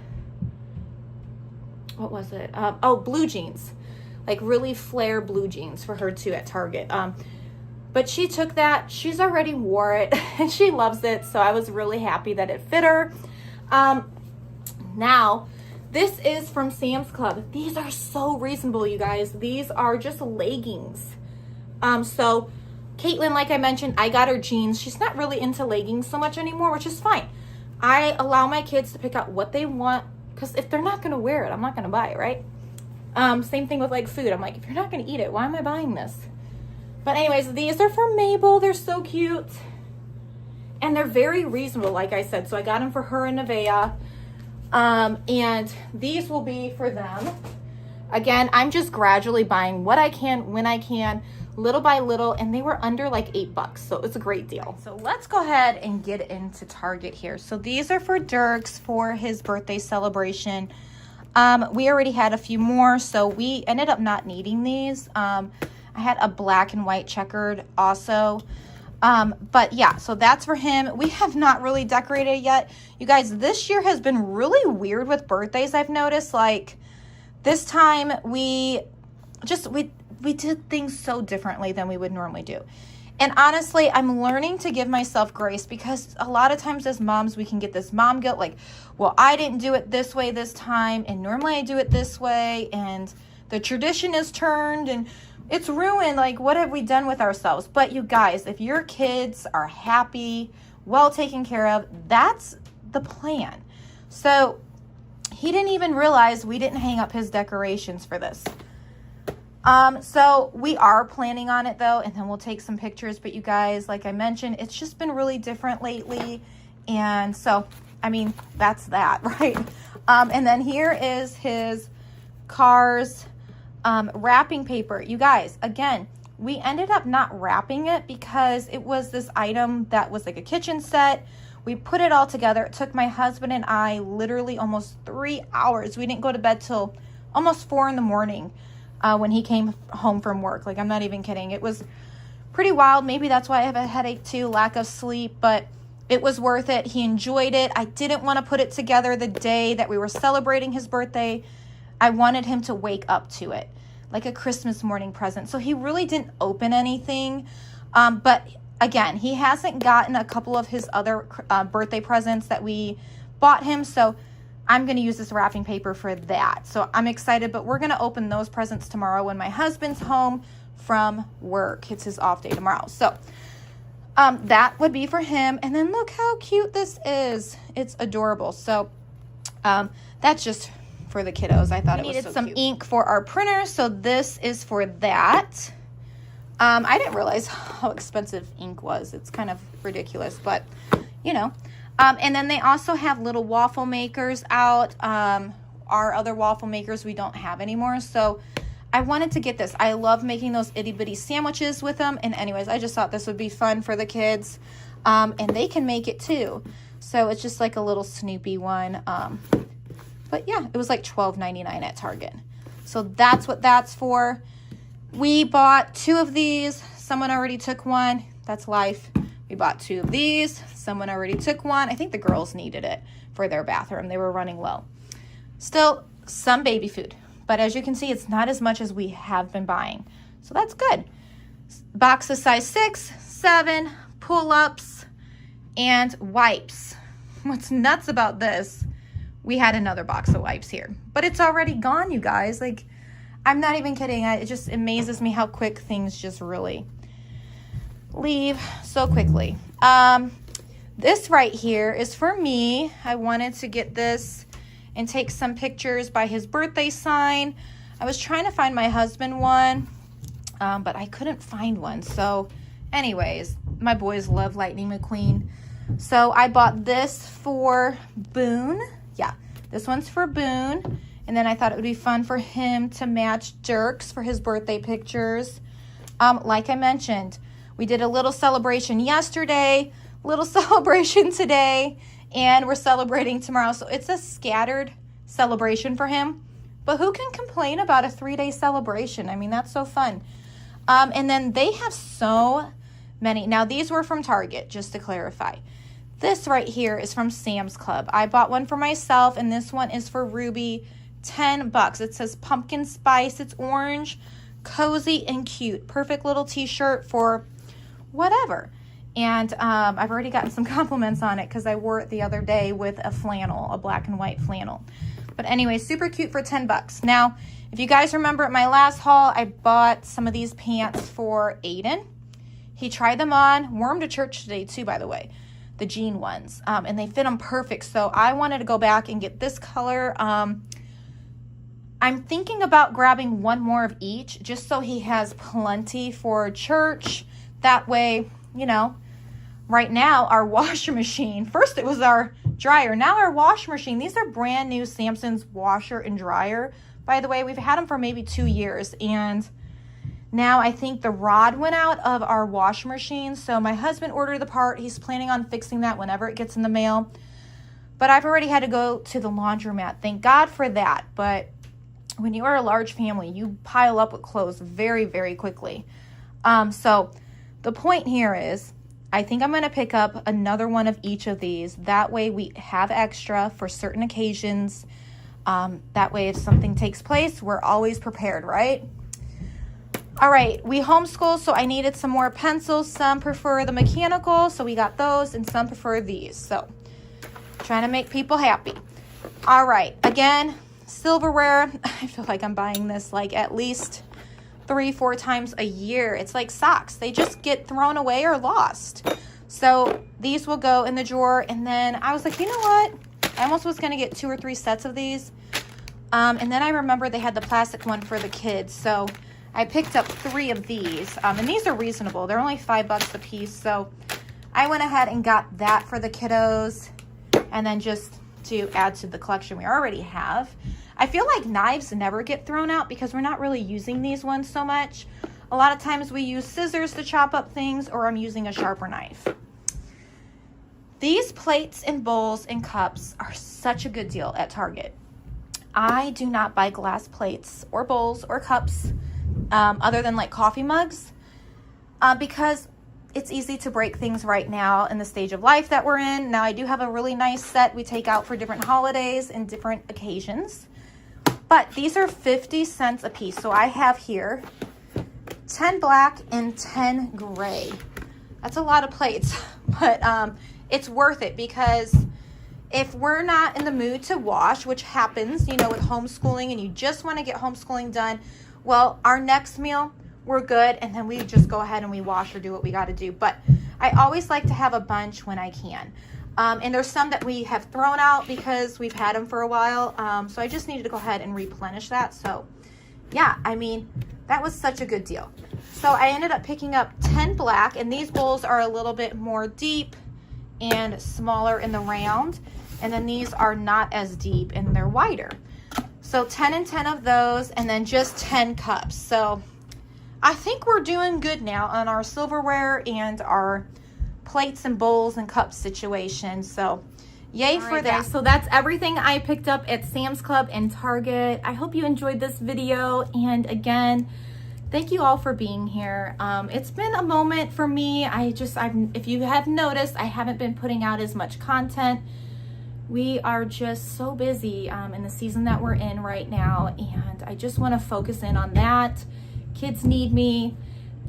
what was it? Oh, blue jeans, like really flare blue jeans for her too at Target. But she took that, she's already wore it, and she loves it, so I was really happy that it fit her. Now, this is from Sam's Club. These are so reasonable, you guys. These are just leggings. So, Caitlin, like I mentioned, I got her jeans. She's not really into leggings so much anymore, which is fine. I allow my kids to pick out what they want, because if they're not going to wear it, I'm not going to buy it, right? Same thing with like food. I'm like, if you're not going to eat it, why am I buying this? But anyways, these are from Mabel. They're so cute. And they're very reasonable, like I said. So I got them for her and Nevaeh. And these will be for them. Again, I'm just gradually buying what I can, when I can, little by little, and they were under like $8, so it's a great deal. So let's go ahead and get into Target here. So these are for Dirks for his birthday celebration. We already had a few more, so we ended up not needing these. I had a black and white checkered also. But yeah, so that's for him. We have not really decorated yet. You guys, this year has been really weird with birthdays, I've noticed. Like, this time we did things so differently than we would normally do. And honestly, I'm learning to give myself grace, because a lot of times as moms, we can get this mom guilt, like, well, I didn't do it this way this time, and normally I do it this way, and the tradition is turned, and it's ruined. Like, what have we done with ourselves? But you guys, if your kids are happy, well taken care of, that's the plan. So he didn't even realize we didn't hang up his decorations for this. So we are planning on it though, and then we'll take some pictures. But you guys, like I mentioned, it's just been really different lately. And so, I mean, that's that, right? And then here is his Cars wrapping paper. You guys, again, we ended up not wrapping it because it was this item that was like a kitchen set. We put it all together. It took my husband and I literally almost 3 hours. We didn't go to bed till almost 4 in the morning when he came home from work. Like, I'm not even kidding. It was pretty wild. Maybe that's why I have a headache too, lack of sleep, but it was worth it. He enjoyed it. I didn't want to put it together the day that we were celebrating his birthday. I wanted him to wake up to it, like a Christmas morning present. So he really didn't open anything. But again, he hasn't gotten a couple of his other birthday presents that we bought him. So I'm going to use this wrapping paper for that. So I'm excited, but we're going to open those presents tomorrow when my husband's home from work. It's his off day tomorrow. So that would be for him. And then look how cute this is. It's adorable. So that's just for the kiddos. I thought it was so cute. We needed some ink for our printer, so this is for that. I didn't realize how expensive ink was. It's kind of ridiculous, but you know. And then they also have little waffle makers out. Our other waffle makers we don't have anymore, so I wanted to get this. I love making those itty bitty sandwiches with them. And anyways, I just thought this would be fun for the kids, and they can make it too. So it's just like a little Snoopy one. But yeah, it was like $12.99 at Target. So that's what that's for. We bought 2 of these. Someone already took one. That's life. We bought 2 of these. Someone already took one. I think the girls needed it for their bathroom. They were running low. Still some baby food. But as you can see, it's not as much as we have been buying. So that's good. Boxes size 6, 7, pull-ups, and wipes. What's nuts about this? We had another box of wipes here, but it's already gone, you guys. Like, I'm not even kidding. It just amazes me how quick things just really leave so quickly. This right here is for me. I wanted to get this and take some pictures by his birthday sign. I was trying to find my husband one, but I couldn't find one. So anyways, my boys love Lightning McQueen. So I bought this for Boone. Yeah, this one's for Boone. And then I thought it would be fun for him to match Dirks for his birthday pictures. Like I mentioned, we did a little celebration yesterday, little celebration today, and we're celebrating tomorrow. So it's a scattered celebration for him. But who can complain about a 3-day celebration? I mean, that's so fun. And then they have so many. Now, these were from Target, just to clarify. This right here is from Sam's Club. I bought one for myself, and this one is for Ruby. $10. It says pumpkin spice. It's orange, cozy, and cute. Perfect little t-shirt for whatever. And I've already gotten some compliments on it because I wore it the other day with a flannel, a black and white flannel. But anyway, super cute for $10. Now, if you guys remember at my last haul, I bought some of these pants for Aiden. He tried them on. Wore them to church today too, by the way. The jean ones. And they fit him perfect. So I wanted to go back and get this color. I'm thinking about grabbing one more of each just so he has plenty for church. That way, you know, right now our washer machine, first it was our dryer, now our washer machine. These are brand new Samson's washer and dryer. By the way, we've had them for maybe 2 years, and now I think the rod went out of our washer machine. So my husband ordered the part. He's planning on fixing that whenever it gets in the mail. But I've already had to go to the laundromat. Thank God for that. But when you are a large family, you pile up with clothes very, very quickly. So the point here is, I think I'm going to pick up another one of each of these. That way we have extra for certain occasions. That way if something takes place, we're always prepared, right? All right, we homeschool, so I needed some more pencils. Some prefer the mechanical, so we got those, and some prefer these. So trying to make people happy. All right, again, silverware. I feel like I'm buying this like at least 3-4 times a year. It's like socks. They just get thrown away or lost. So these will go in the drawer. And then I was like, you know what? I almost was going to get 2 or 3 sets of these. And then I remember they had the plastic one for the kids. So I picked up 3 of these. And these are reasonable. They're only $5 a piece. So I went ahead and got that for the kiddos. And then just to add to the collection we already have. I feel like knives never get thrown out because we're not really using these ones so much. A lot of times we use scissors to chop up things, or I'm using a sharper knife. These plates and bowls and cups are such a good deal at Target. I do not buy glass plates or bowls or cups other than like coffee mugs because it's easy to break things right now in the stage of life that we're in. Now I do have a really nice set we take out for different holidays and different occasions. But these are 50 cents a piece. So I have here 10 black and 10 gray. That's a lot of plates, but it's worth it because if we're not in the mood to wash, which happens, you know, with homeschooling, and you just want to get homeschooling done, well, our next meal, we're good, and then we just go ahead and we wash or do what we got to do. But I always like to have a bunch when I can. And there's some that we have thrown out because we've had them for a while. So I just needed to go ahead and replenish that. So yeah, I mean, that was such a good deal. So I ended up picking up 10 black, and these bowls are a little bit more deep and smaller in the round. And then these are not as deep and they're wider. So 10 and 10 of those, and then just 10 cups. So I think we're doing good now on our silverware and our plates and bowls and cups situation. So yay for that. So that's everything I picked up at Sam's Club and Target. I hope you enjoyed this video. And again, thank you all for being here. It's been a moment for me. If you have noticed, I haven't been putting out as much content. We are just so busy in the season that we're in right now. And I just want to focus in on that. Kids need me,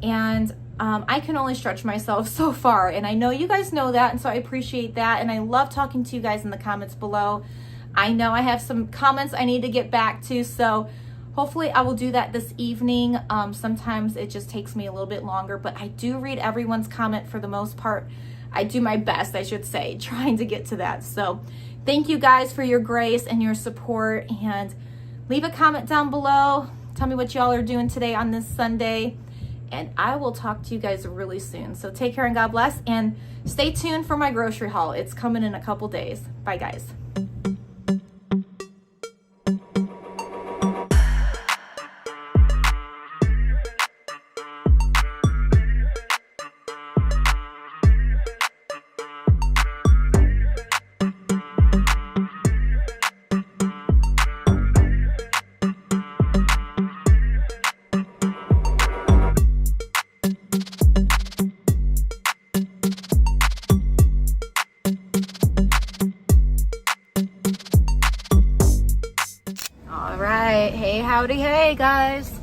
and I can only stretch myself so far, and I know you guys know that, and so I appreciate that, and I love talking to you guys in the comments below. I know I have some comments I need to get back to, so hopefully I will do that this evening. Sometimes it just takes me a little bit longer, but I do read everyone's comment for the most part. I do my best, I should say, trying to get to that. So thank you guys for your grace and your support, and leave a comment down below. Tell me what y'all are doing today on this Sunday, and I will talk to you guys really soon. So take care and God bless, and stay tuned for my grocery haul. It's coming in a couple days. Bye, guys. Howdy, hey guys,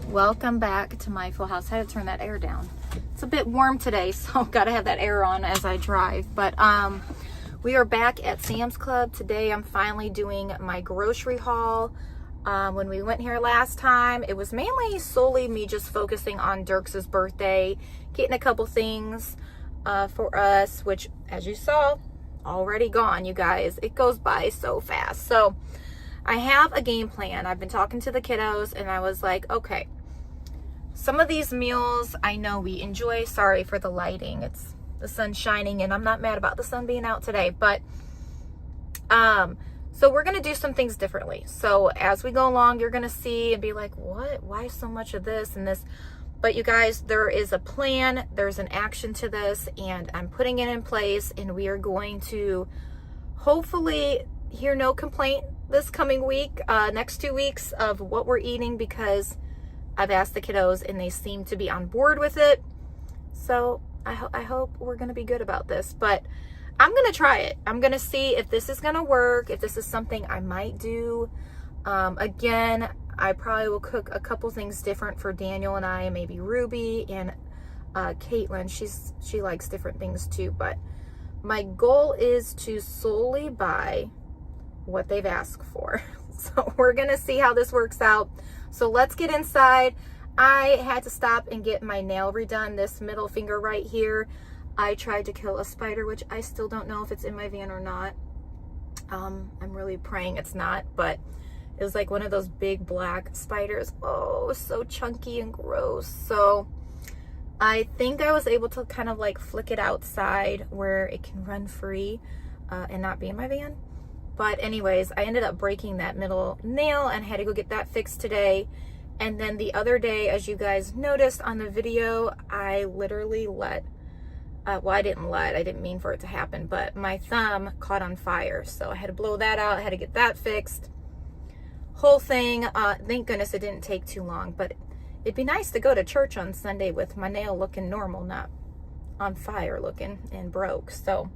welcome back to my full house. I had to turn that air down. It's a bit warm today, so I've got to have that air on as I drive. But we are back at Sam's Club today. I'm finally doing my grocery haul. When we went here last time, it was mainly solely me just focusing on Dirks's birthday, getting a couple things for us, which, as you saw, already gone, you guys. It goes by so fast. So I have a game plan. I've been talking to the kiddos, and I was like, okay, some of these meals I know we enjoy. Sorry for the lighting. the sun's shining, and I'm not mad about the sun being out today, but so we're going to do some things differently. So as we go along, you're going to see and be like, what? Why so much of this and this? But you guys, there is a plan, there's an action to this, and I'm putting it in place, and we are going to hopefully hear no complaint this coming week, next 2 weeks of what we're eating, because I've asked the kiddos and they seem to be on board with it. So I hope we're going to be good about this, but I'm going to try it. I'm going to see if this is going to work, if this is something I might do. Again, I probably will cook a couple things different for Daniel and I, and maybe Ruby and Caitlin. She likes different things too, but my goal is to solely buy what they've asked for. So we're gonna see how this works out. So let's get inside. I had to stop and get my nail redone, this middle finger right here. I tried to kill a spider, which I still don't know if it's in my van or not. I'm really praying it's not, but it was like one of those big black spiders. Oh, it was so chunky and gross. So I think I was able to kind of like flick it outside where it can run free and not be in my van. But anyways, I ended up breaking that middle nail and had to go get that fixed today. And then the other day, as you guys noticed on the video, I literally let, well, I didn't mean for it to happen, but my thumb caught on fire. So I had to blow that out. I had to get that fixed. Whole thing, thank goodness it didn't take too long, but it'd be nice to go to church on Sunday with my nail looking normal, not on fire looking and broke. So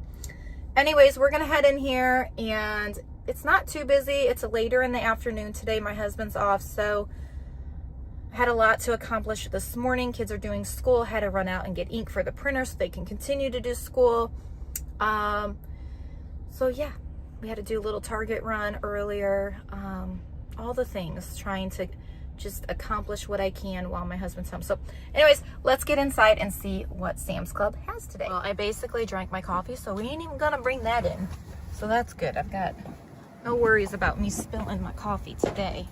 anyways, we're gonna head in here, and it's not too busy. It's later in the afternoon today. My husband's off, so I had a lot to accomplish this morning. Kids are doing school. Had to run out and get ink for the printer so they can continue to do school. So yeah, we had to do a little Target run earlier. All the things, trying to just accomplish what I can while my husband's home. So anyways, let's get inside and see what Sam's Club has today. Well, I basically drank my coffee, so we ain't even gonna bring that in. So that's good. I've got no worries about me spilling my coffee today.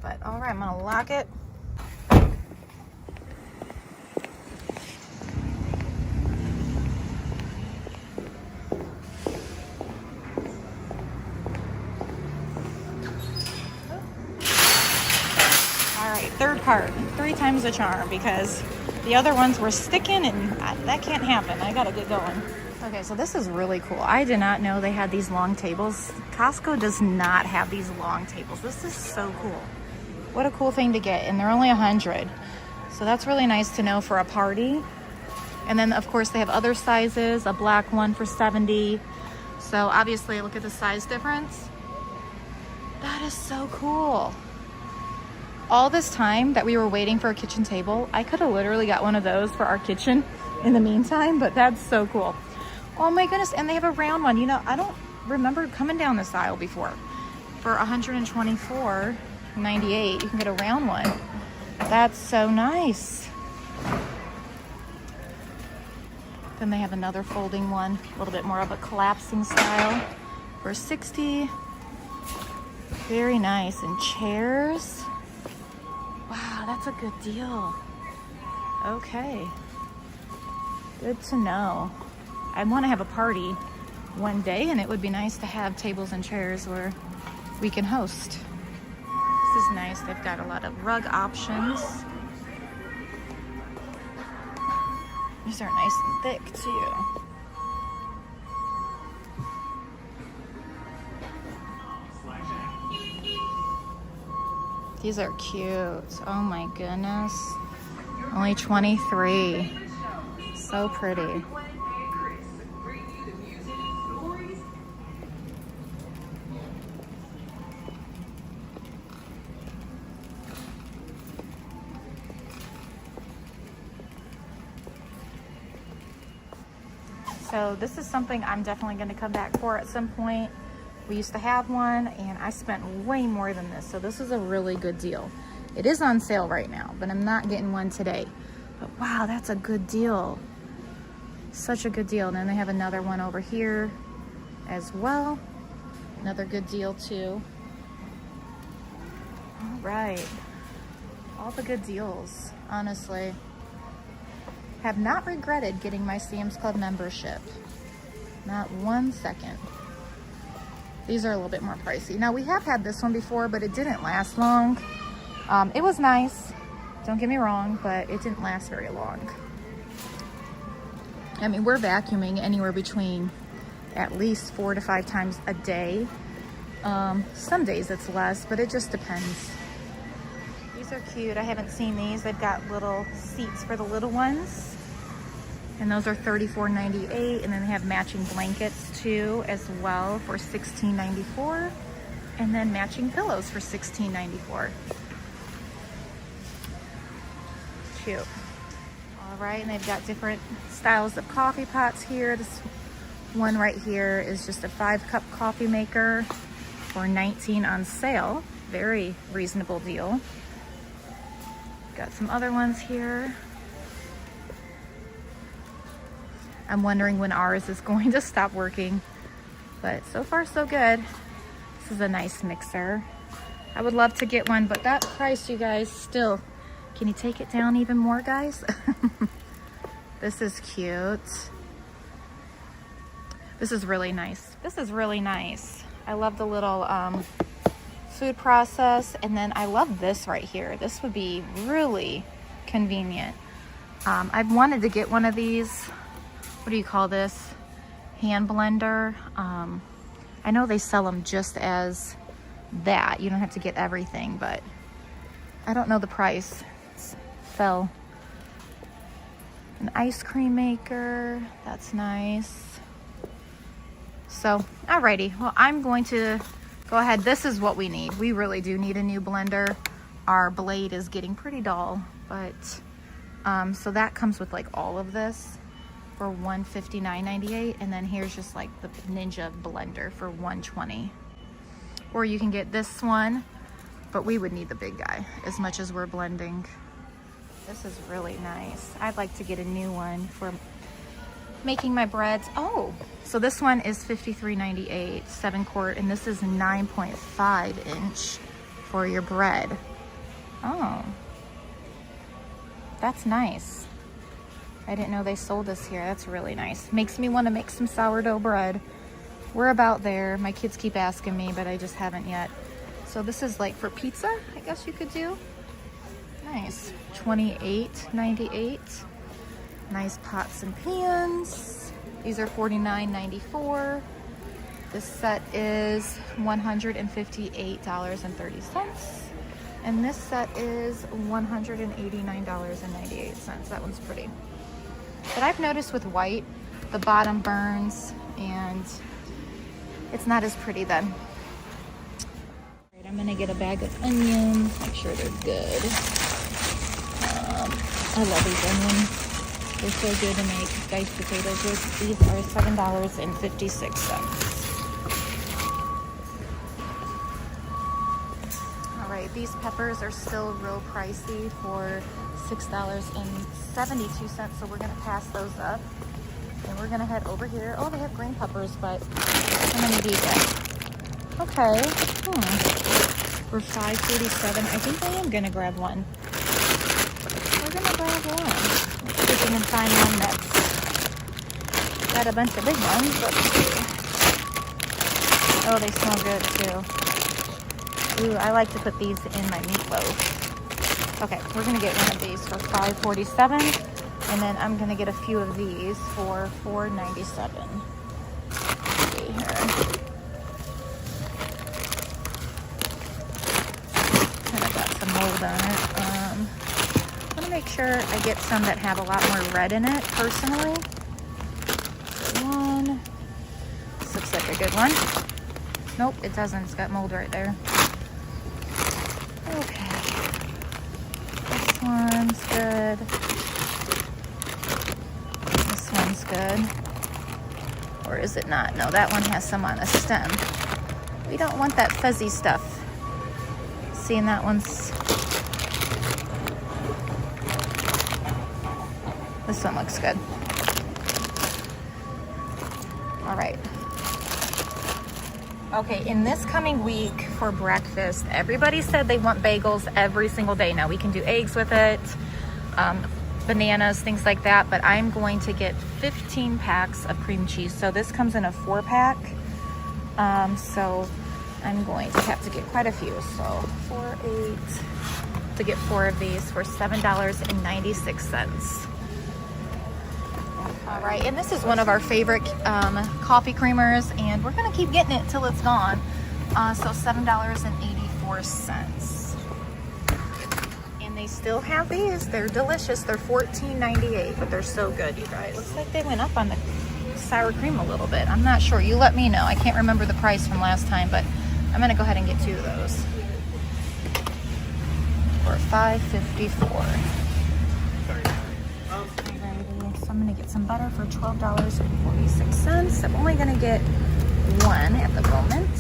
But all right, I'm gonna lock it. Third part, 3 times the charm, because the other ones were sticking, and that can't happen. I gotta get going. Okay, so this is really cool. I did not know they had these long tables. Costco does not have these long tables. This is so cool. What a cool thing to get, and they're only 100. So that's really nice to know for a party. And then of course they have other sizes, a black one for 70. So obviously look at the size difference. That is so cool. All this time that we were waiting for a kitchen table, I could have literally got one of those for our kitchen in the meantime, but that's so cool. Oh my goodness, and they have a round one. You know, I don't remember coming down this aisle before. For $124.98, you can get a round one. That's so nice. Then they have another folding one, a little bit more of a collapsing style for $60. Very nice. And chairs. Wow, that's a good deal. Okay. Good to know. I want to have a party one day, and it would be nice to have tables and chairs where we can host. This is nice. They've got a lot of rug options. These are nice and thick too. These are cute. Oh my goodness. Only 23. So pretty. So this is something I'm definitely going to come back for at some point. We used to have one, and I spent way more than this. So this is a really good deal. It is on sale right now, but I'm not getting one today. But wow, that's a good deal. Such a good deal. And then they have another one over here as well. Another good deal too. All right. All the good deals, honestly. have not regretted getting my Sam's Club membership. Not 1 second. These are a little bit more pricey. Now, we have had this one before, but it didn't last long. It was nice, don't get me wrong, but it didn't last very long. I mean, we're vacuuming anywhere between at least 4 to 5 times a day. Some days it's less, but it just depends. These are cute. I haven't seen these. They've got little seats for the little ones. And those are $34.98, and then they have matching blankets too as well for $16.94, and then matching pillows for $16.94. Cute. All right, and they've got different styles of coffee pots here. This one right here is just a 5-cup coffee maker for $19 on sale. Very reasonable deal. Got some other ones here. I'm wondering when ours is going to stop working, but so far so good. This is a nice mixer. I would love to get one, but that price, you guys, still, can you take it down even more, guys? This is cute. This is really nice. This is really nice. I love the little food process, and then I love this right here. This would be really convenient. I've wanted to get one of these. What do you call this? Hand blender. I know they sell them just as that. You don't have to get everything, but I don't know the price. Fell. An ice cream maker. That's nice. So, alrighty. Well, I'm going to go ahead. This is what we need. We really do need a new blender. Our blade is getting pretty dull, but so that comes with like all of this for $159.98, and then here's just like the Ninja blender for $120. Or you can get this one, but we would need the big guy as much as we're blending. This is really nice. I'd like to get a new one for making my breads. Oh, so this one is $53.98, 7-quart, and this is 9.5 inch for your bread. Oh, that's nice. I didn't know they sold this here. That's really nice. Makes me want to make some sourdough bread. We're about there. My kids keep asking me, but I just haven't yet. So this is like for pizza, I guess you could do. Nice. $28.98. Nice pots and pans. These are $49.94. This set is $158.30. And this set is $189.98. That one's pretty. But I've noticed with white, the bottom burns and it's not as pretty then. All right, I'm gonna get a bag of onions, make sure they're good. I love these onions. They're so good to make diced potatoes with. These are $7.56. All right, these peppers are still real pricey for $6.72, so we're gonna pass those up. And we're gonna head over here. Oh, they have green peppers, but how many do you get? Okay, for $5.47, I think I am gonna grab one. We're gonna grab one. Let's see if we can find one that's got a bunch of big ones. Let's see. Oh, they smell good too. Ooh, I like to put these in my meatloaf. Okay, we're gonna get one of these for $5.47, and then I'm gonna get a few of these for $4.97. Let's see here. Kind of got some mold on it. I'm gonna make sure I get some that have a lot more red in it, personally. One. This looks like a good one. Nope, it doesn't. It's got mold right there. Okay. This one's good. This one's good. Or is it not? No, that one has some on the stem. We don't want that fuzzy stuff. Seeing that one's... This one looks good. All right. Okay, in this coming week for breakfast, everybody said they want bagels every single day. Now we can do eggs with it. bananas, things like that, but I'm going to get 15 packs of cream cheese. So this comes in a 4-pack. So I'm going to have to get quite a few. So 4, 8, to get 4 of these for $7.96. All right, and this is one of our favorite coffee creamers, and we're gonna keep getting it till it's gone. So $7.84. And they still have these. They're delicious. They're $14.98, but they're so good, you guys. Looks like they went up on the sour cream a little bit. I'm not sure. You let me know. I can't remember the price from last time, but I'm gonna go ahead and get 2 of those for $5.54. So I'm gonna get some butter for $12.46. I'm only gonna get 1 at the moment.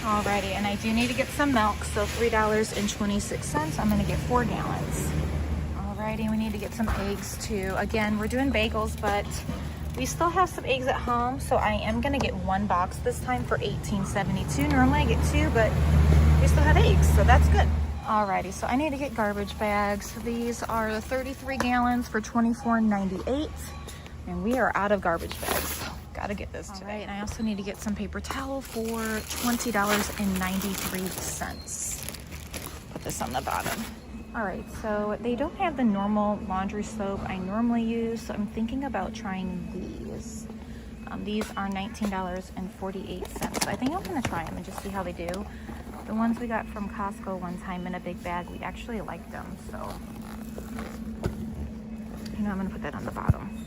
Alrighty, and I do need to get some milk, so $3.26. I'm gonna get 4 gallons. Alrighty, we need to get some eggs too. Again, we're doing bagels, but we still have some eggs at home, so I am gonna get 1 box this time for $18.72. Normally I get 2, but we still have eggs, so that's good. Alrighty, so I need to get garbage bags. These are the 33 gallons for $24.98, and we are out of garbage bags, so gotta get this today. Alright, and I also need to get some paper towel for $20.93. Put this on the bottom. Alright, so they don't have the normal laundry soap I normally use, so I'm thinking about trying these. These are $19.48. So I think I'm gonna try them and just see how they do. The ones we got from Costco one time in a big bag, we actually liked them, so I'm gonna put that on the bottom.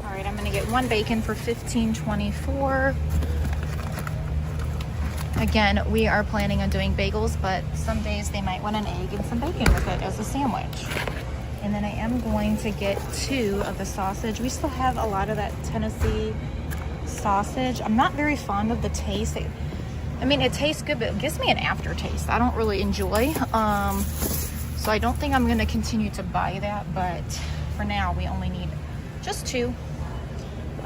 All right, I'm gonna get 1 bacon for $15.24. Again, we are planning on doing bagels, but some days they might want an egg and some bacon with it as a sandwich. And then I am going to get 2 of the sausage. We still have a lot of that Tennessee sausage. I'm not very fond of the taste. I mean, it tastes good, but it gives me an aftertaste I don't really enjoy. So I don't think I'm gonna continue to buy that, but for now, we only need just 2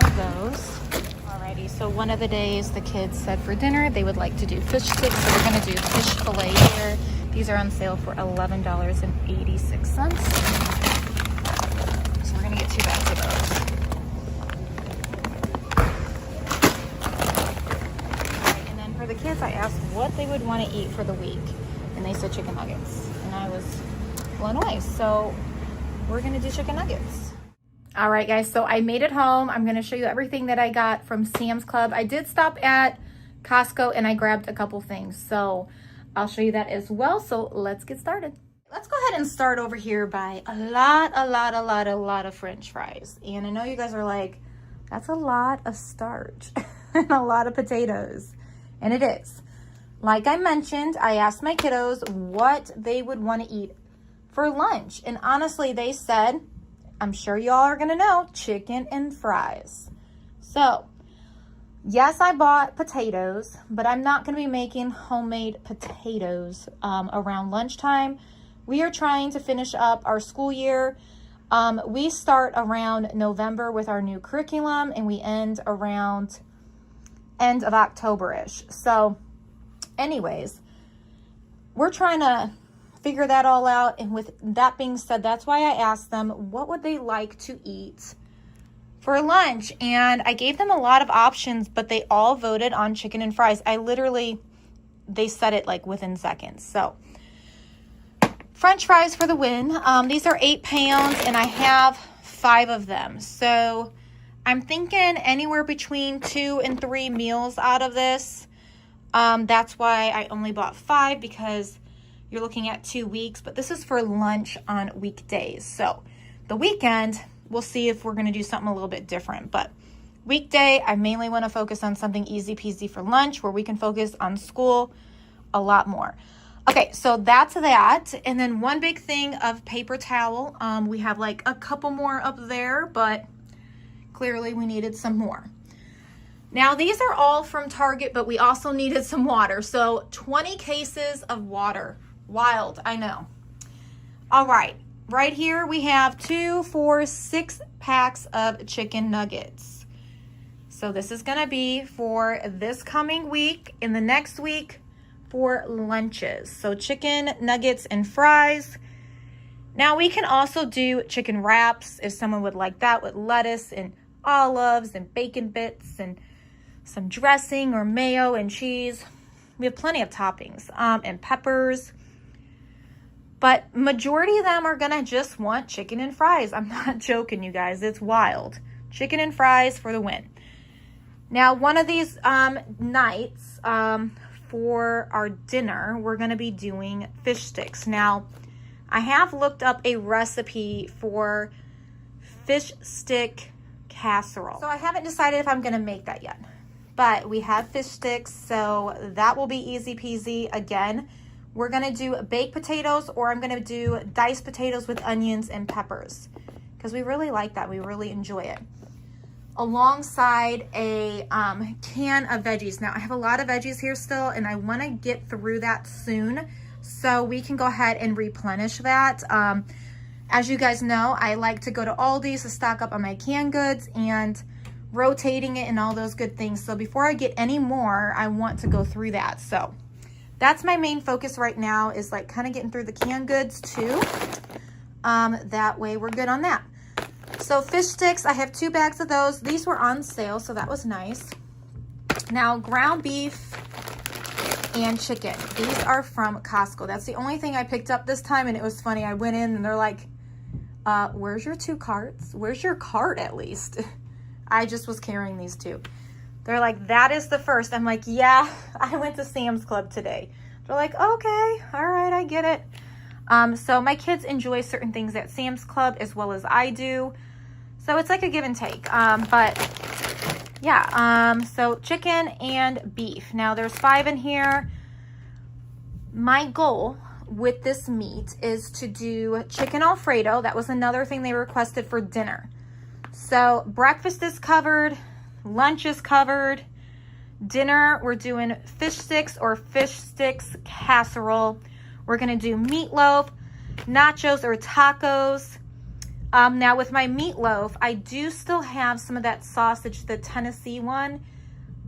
of those. Alrighty, so one of the days the kids said for dinner they would like to do fish sticks, so we're gonna do fish fillet here. These are on sale for $11.86. So we're gonna get 2 bags of those. For the kids, I asked what they would want to eat for the week, and they said chicken nuggets, and I was blown away. So we're gonna do chicken nuggets. All right, guys, so I made it home. I'm gonna show you everything that I got from Sam's Club. I did stop at Costco and I grabbed a couple things, so I'll show you that as well. So let's get started. Let's go ahead and start over here by a lot of French fries. And I know you guys are like, that's a lot of starch and a lot of potatoes. And it is. Like I mentioned, I asked my kiddos what they would want to eat for lunch. And honestly, they said, I'm sure y'all are going to know, chicken and fries. So, yes, I bought potatoes, but I'm not going to be making homemade potatoes around lunchtime. We are trying to finish up our school year. We start around November with our new curriculum, and we end around end of October-ish. So anyways, we're trying to figure that all out. And with that being said, that's why I asked them what would they like to eat for lunch. And I gave them a lot of options, but they all voted on chicken and fries. They said it like within seconds. So French fries for the win. These are 8 pounds and I have 5 of them. So I'm thinking anywhere between 2 and 3 meals out of this. That's why I only bought 5, because you're looking at 2 weeks, but this is for lunch on weekdays. So the weekend, we'll see if we're going to do something a little bit different. But weekday, I mainly want to focus on something easy peasy for lunch where we can focus on school a lot more. Okay, so that's that. And then one big thing of paper towel. We have like a couple more up there, but clearly we needed some more. Now these are all from Target, but we also needed some water. So 20 cases of water. Wild, I know. All right, right here we have 2, 4, 6 packs of chicken nuggets. So this is gonna be for this coming week and the next week for lunches. So chicken nuggets and fries. Now we can also do chicken wraps if someone would like that, with lettuce and olives and bacon bits and some dressing or mayo and cheese. We have plenty of toppings and peppers. But majority of them are gonna just want chicken and fries. I'm not joking, you guys. It's wild. Chicken and fries for the win. Now, one of these nights for our dinner, we're gonna be doing fish sticks. Now, I have looked up a recipe for fish stick casserole. So I haven't decided if I'm gonna make that yet. But we have fish sticks, so that will be easy peasy. Again, we're gonna do baked potatoes, or I'm gonna do diced potatoes with onions and peppers, because we really like that. We really enjoy it. Alongside a can of veggies. Now, I have a lot of veggies here still, and I wanna get through that soon, so we can go ahead and replenish that. As you guys know, I like to go to Aldi's to stock up on my canned goods and rotating it and all those good things. So before I get any more, I want to go through that. So that's my main focus right now, is like kind of getting through the canned goods too. That way we're good on that. So fish sticks, I have 2 bags of those. These were on sale, so that was nice. Now, ground beef and chicken. These are from Costco. That's the only thing I picked up this time, and it was funny. I went in and they're like, where's your 2 carts? Where's your cart at least? I just was carrying these 2. They're like, that is the first. I'm like, yeah, I went to Sam's Club today. They're like, okay, all right, I get it. So my kids enjoy certain things at Sam's Club as well as I do. So it's like a give and take. But yeah, so chicken and beef. Now there's 5 in here. My goal with this meat is to do chicken Alfredo. That was another thing they requested for dinner. So breakfast is covered, lunch is covered. Dinner, we're doing fish sticks or fish sticks casserole. We're gonna do meatloaf, nachos or tacos. Now with my meatloaf, I do still have some of that sausage, the Tennessee one.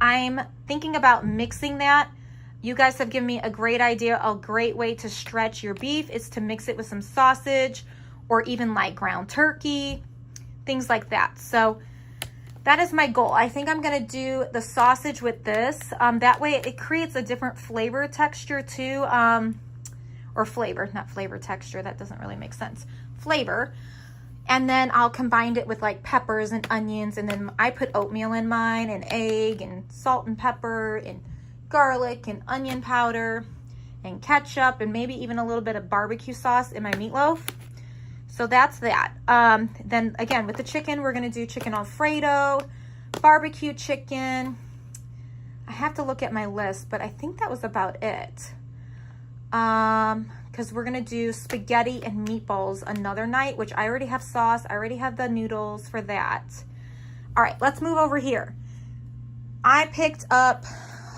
I'm thinking about mixing that. You guys have given me a great idea. A great way to stretch your beef is to mix it with some sausage or even like ground turkey, things like that. So that is my goal. I think I'm gonna do the sausage with this. That way it creates a different flavor texture too. Or flavor, not flavor texture. That doesn't really make sense. Flavor. And then I'll combine it with like peppers and onions. And then I put oatmeal in mine, and egg and salt and pepper and garlic and onion powder and ketchup and maybe even a little bit of barbecue sauce in my meatloaf. So that's that. Then again, with the chicken, we're gonna do chicken Alfredo, barbecue chicken. I have to look at my list, but I think that was about it. Because we're gonna do spaghetti and meatballs another night, which I already have sauce. I already have the noodles for that. All right, let's move over here. I picked up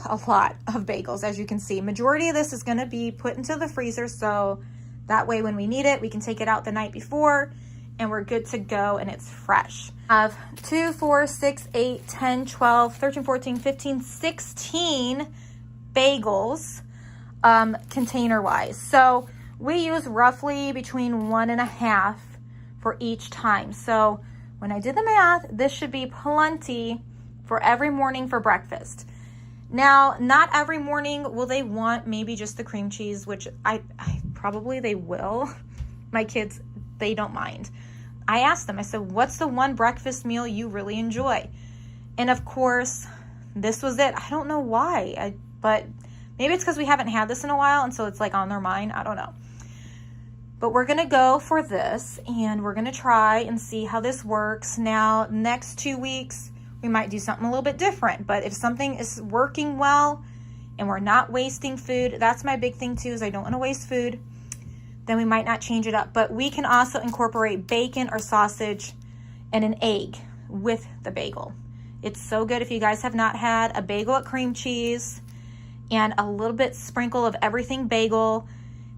a lot of bagels, as you can see. Majority of this is gonna be put into the freezer, so that way when we need it, we can take it out the night before and we're good to go and it's fresh. I have 2, 4, 6, 8, 10, 12, 13, 14, 15, 16 bagels. Container wise. So we use roughly between 1.5 for each time. So when I did the math, this should be plenty for every morning for breakfast. Now, not every morning will they want maybe just the cream cheese, which I probably they will. My kids, they don't mind. I asked them, I said, what's the one breakfast meal you really enjoy? And of course, this was it. I don't know why, but maybe it's because we haven't had this in a while, and so it's like on their mind. I don't know. But we're going to go for this, and we're going to try and see how this works. Now, next 2 weeks, we might do something a little bit different. But if something is working well and we're not wasting food, that's my big thing too, is I don't want to waste food. Then we might not change it up. But we can also incorporate bacon or sausage and an egg with the bagel. It's so good. If you guys have not had a bagel at cream cheese and a little bit sprinkle of everything bagel,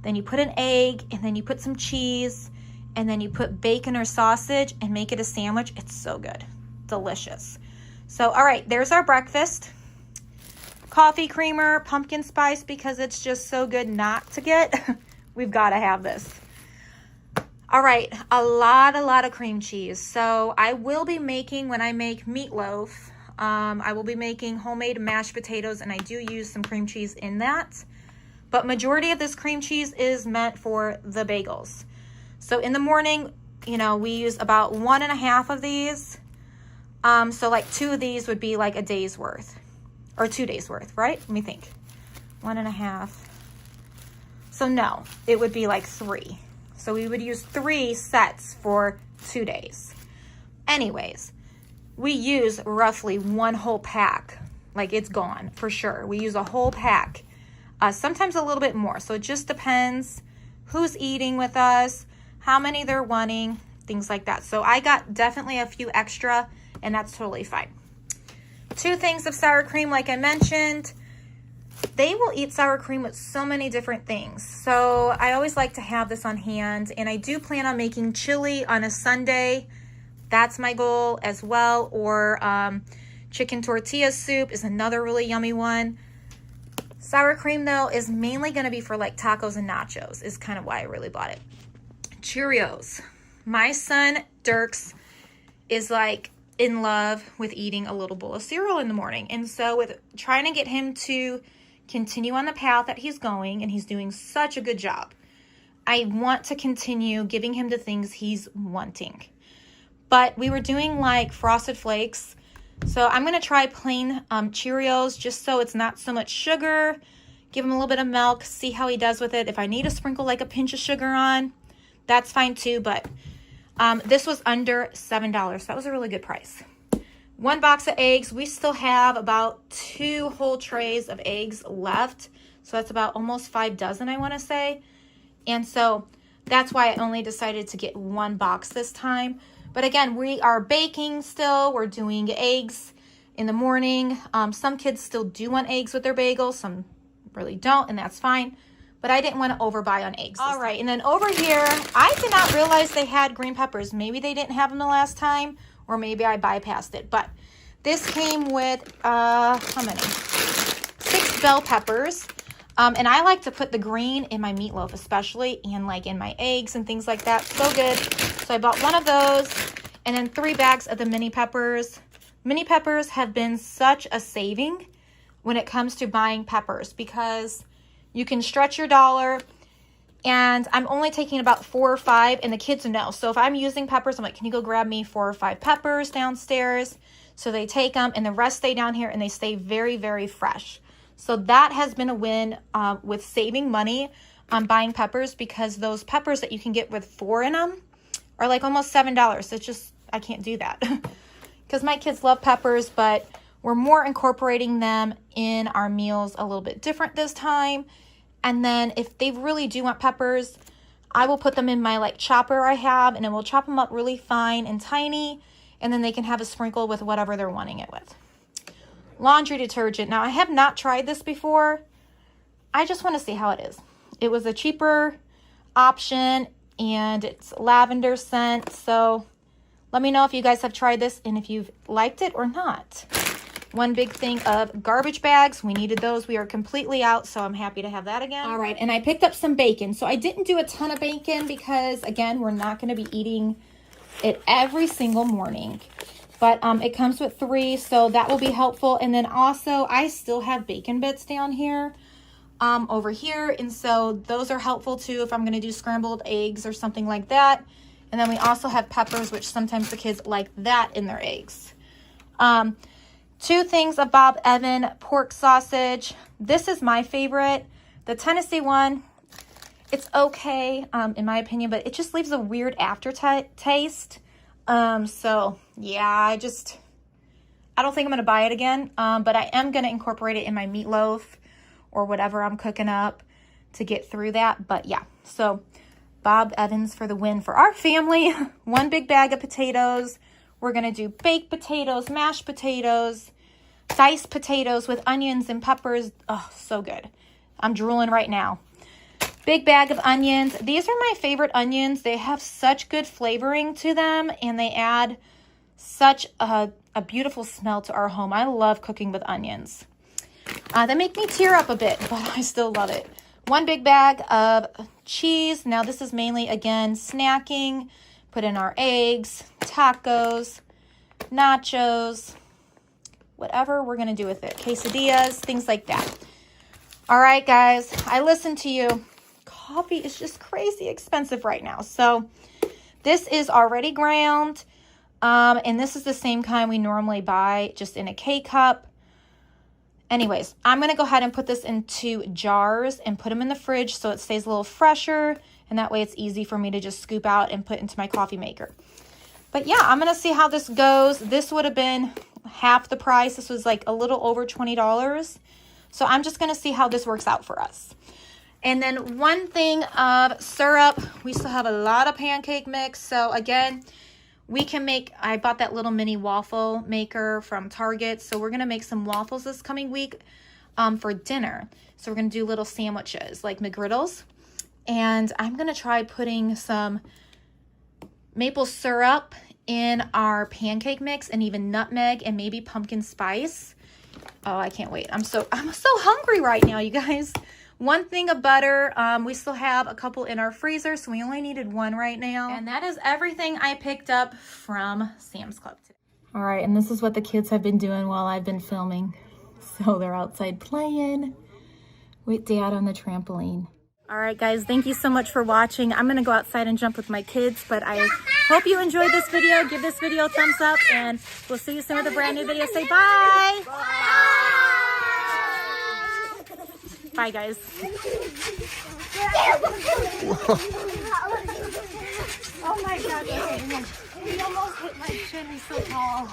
then you put an egg, and then you put some cheese, and then you put bacon or sausage and make it a sandwich. It's so good. Delicious. So, all right, there's our breakfast. Coffee creamer, pumpkin spice, because it's just so good not to get. We've got to have this. All right, a lot of cream cheese. So I will be making, when I make meatloaf, I will be making homemade mashed potatoes, and I do use some cream cheese in that. But majority of this cream cheese is meant for the bagels. So in the morning, you know, we use about 1.5 of these. So like 2 of these would be like a day's worth, or 2 days worth, right? Let me think. 1.5. So no, it would be like 3. So we would use 3 sets for 2 days. Anyways, we use roughly 1 whole pack. Like, it's gone for sure. We use a whole pack, sometimes a little bit more. So it just depends who's eating with us, how many they're wanting, things like that. So I got definitely a few extra, and that's totally fine. 2 things of sour cream, like I mentioned. They will eat sour cream with so many different things. So I always like to have this on hand, and I do plan on making chili on a Sunday. That's my goal as well. Or chicken tortilla soup is another really yummy one. Sour cream, though, is mainly going to be for like tacos and nachos, is kind of why I really bought it. Cheerios. My son, Dirks, is like in love with eating a little bowl of cereal in the morning. And so with trying to get him to continue on the path that he's going, and he's doing such a good job, I want to continue giving him the things he's wanting. But we were doing like Frosted Flakes. So I'm going to try plain Cheerios, just so it's not so much sugar. Give him a little bit of milk, see how he does with it. If I need to sprinkle like a pinch of sugar on, that's fine too. But this was under $7, so that was a really good price. 1 box of eggs. We still have about 2 whole trays of eggs left. So that's about almost 5 dozen, I want to say. And so that's why I only decided to get 1 box this time. But again, we are baking still. We're doing eggs in the morning. Some kids still do want eggs with their bagels. Some really don't, and that's fine. But I didn't want to overbuy on eggs. All right, and then over here, I did not realize they had green peppers. Maybe they didn't have them the last time, or maybe I bypassed it. But this came with, how many? 6 bell peppers. And I like to put the green in my meatloaf especially, and like in my eggs and things like that. So good. So I bought 1 of those, and then 3 bags of the mini peppers. Mini peppers have been such a saving when it comes to buying peppers, because you can stretch your dollar, and I'm only taking about 4 or 5, and the kids know. So if I'm using peppers, I'm like, can you go grab me 4 or 5 peppers downstairs? So they take them, and the rest stay down here, and they stay very, very fresh. So that has been a win with saving money on buying peppers, because those peppers that you can get with 4 in them are like almost $7. It's just, I can't do that because my kids love peppers, but we're more incorporating them in our meals a little bit different this time. And then if they really do want peppers, I will put them in my like chopper I have, and then we'll chop them up really fine and tiny, and then they can have a sprinkle with whatever they're wanting it with. Laundry detergent. Now, I have not tried this before. I just want to see how it is. It was a cheaper option, and it's lavender scent. So let me know if you guys have tried this and if you've liked it or not. 1 big thing of garbage bags. We needed those. We are completely out, so I'm happy to have that again. All right, and I picked up some bacon. So I didn't do a ton of bacon because, again, we're not going to be eating it every single morning. But it comes with 3, so that will be helpful. And then also, I still have bacon bits down here, over here. And so those are helpful too if I'm going to do scrambled eggs or something like that. And then we also have peppers, which sometimes the kids like that in their eggs. 2 things of Bob Evans pork sausage. This is my favorite. The Tennessee one, it's okay, in my opinion, but it just leaves a weird aftertaste. So yeah, I don't think I'm going to buy it again. But I am going to incorporate it in my meatloaf or whatever I'm cooking up to get through that. But yeah, so Bob Evans for the win for our family. 1 big bag of potatoes. We're going to do baked potatoes, mashed potatoes, diced potatoes with onions and peppers. Oh, so good. I'm drooling right now. Big bag of onions. These are my favorite onions. They have such good flavoring to them, and they add such a beautiful smell to our home. I love cooking with onions. They make me tear up a bit, but I still love it. 1 big bag of cheese. Now this is mainly, again, snacking. Put in our eggs, tacos, nachos, whatever we're going to do with it. Quesadillas, things like that. All right, guys, I listened to you. Coffee is just crazy expensive right now. So this is already ground. And this is the same kind we normally buy, just in a K-cup. Anyways, I'm going to go ahead and put this into jars and put them in the fridge so it stays a little fresher. And that way it's easy for me to just scoop out and put into my coffee maker. But yeah, I'm going to see how this goes. This would have been half the price. This was like a little over $20. So I'm just going to see how this works out for us. And then one thing of syrup. We still have a lot of pancake mix. So again, we can make, I bought that little mini waffle maker from Target. So we're going to make some waffles this coming week for dinner. So we're going to do little sandwiches like McGriddles. And I'm going to try putting some maple syrup in our pancake mix and even nutmeg and maybe pumpkin spice. Oh, I can't wait. I'm so hungry right now, you guys. One thing of butter. We still have a couple in our freezer, so we only needed one right now. And that is everything I picked up from Sam's Club today. All right, and this is what the kids have been doing while I've been filming. So they're outside playing with Dad on the trampoline. All right, guys, thank you so much for watching. I'm going to go outside and jump with my kids, but I hope you enjoyed this video. Give this video a thumbs up, and we'll see you soon with a brand new video. Say bye. Bye, guys. Oh, my God. He almost hit my chin. He's so tall.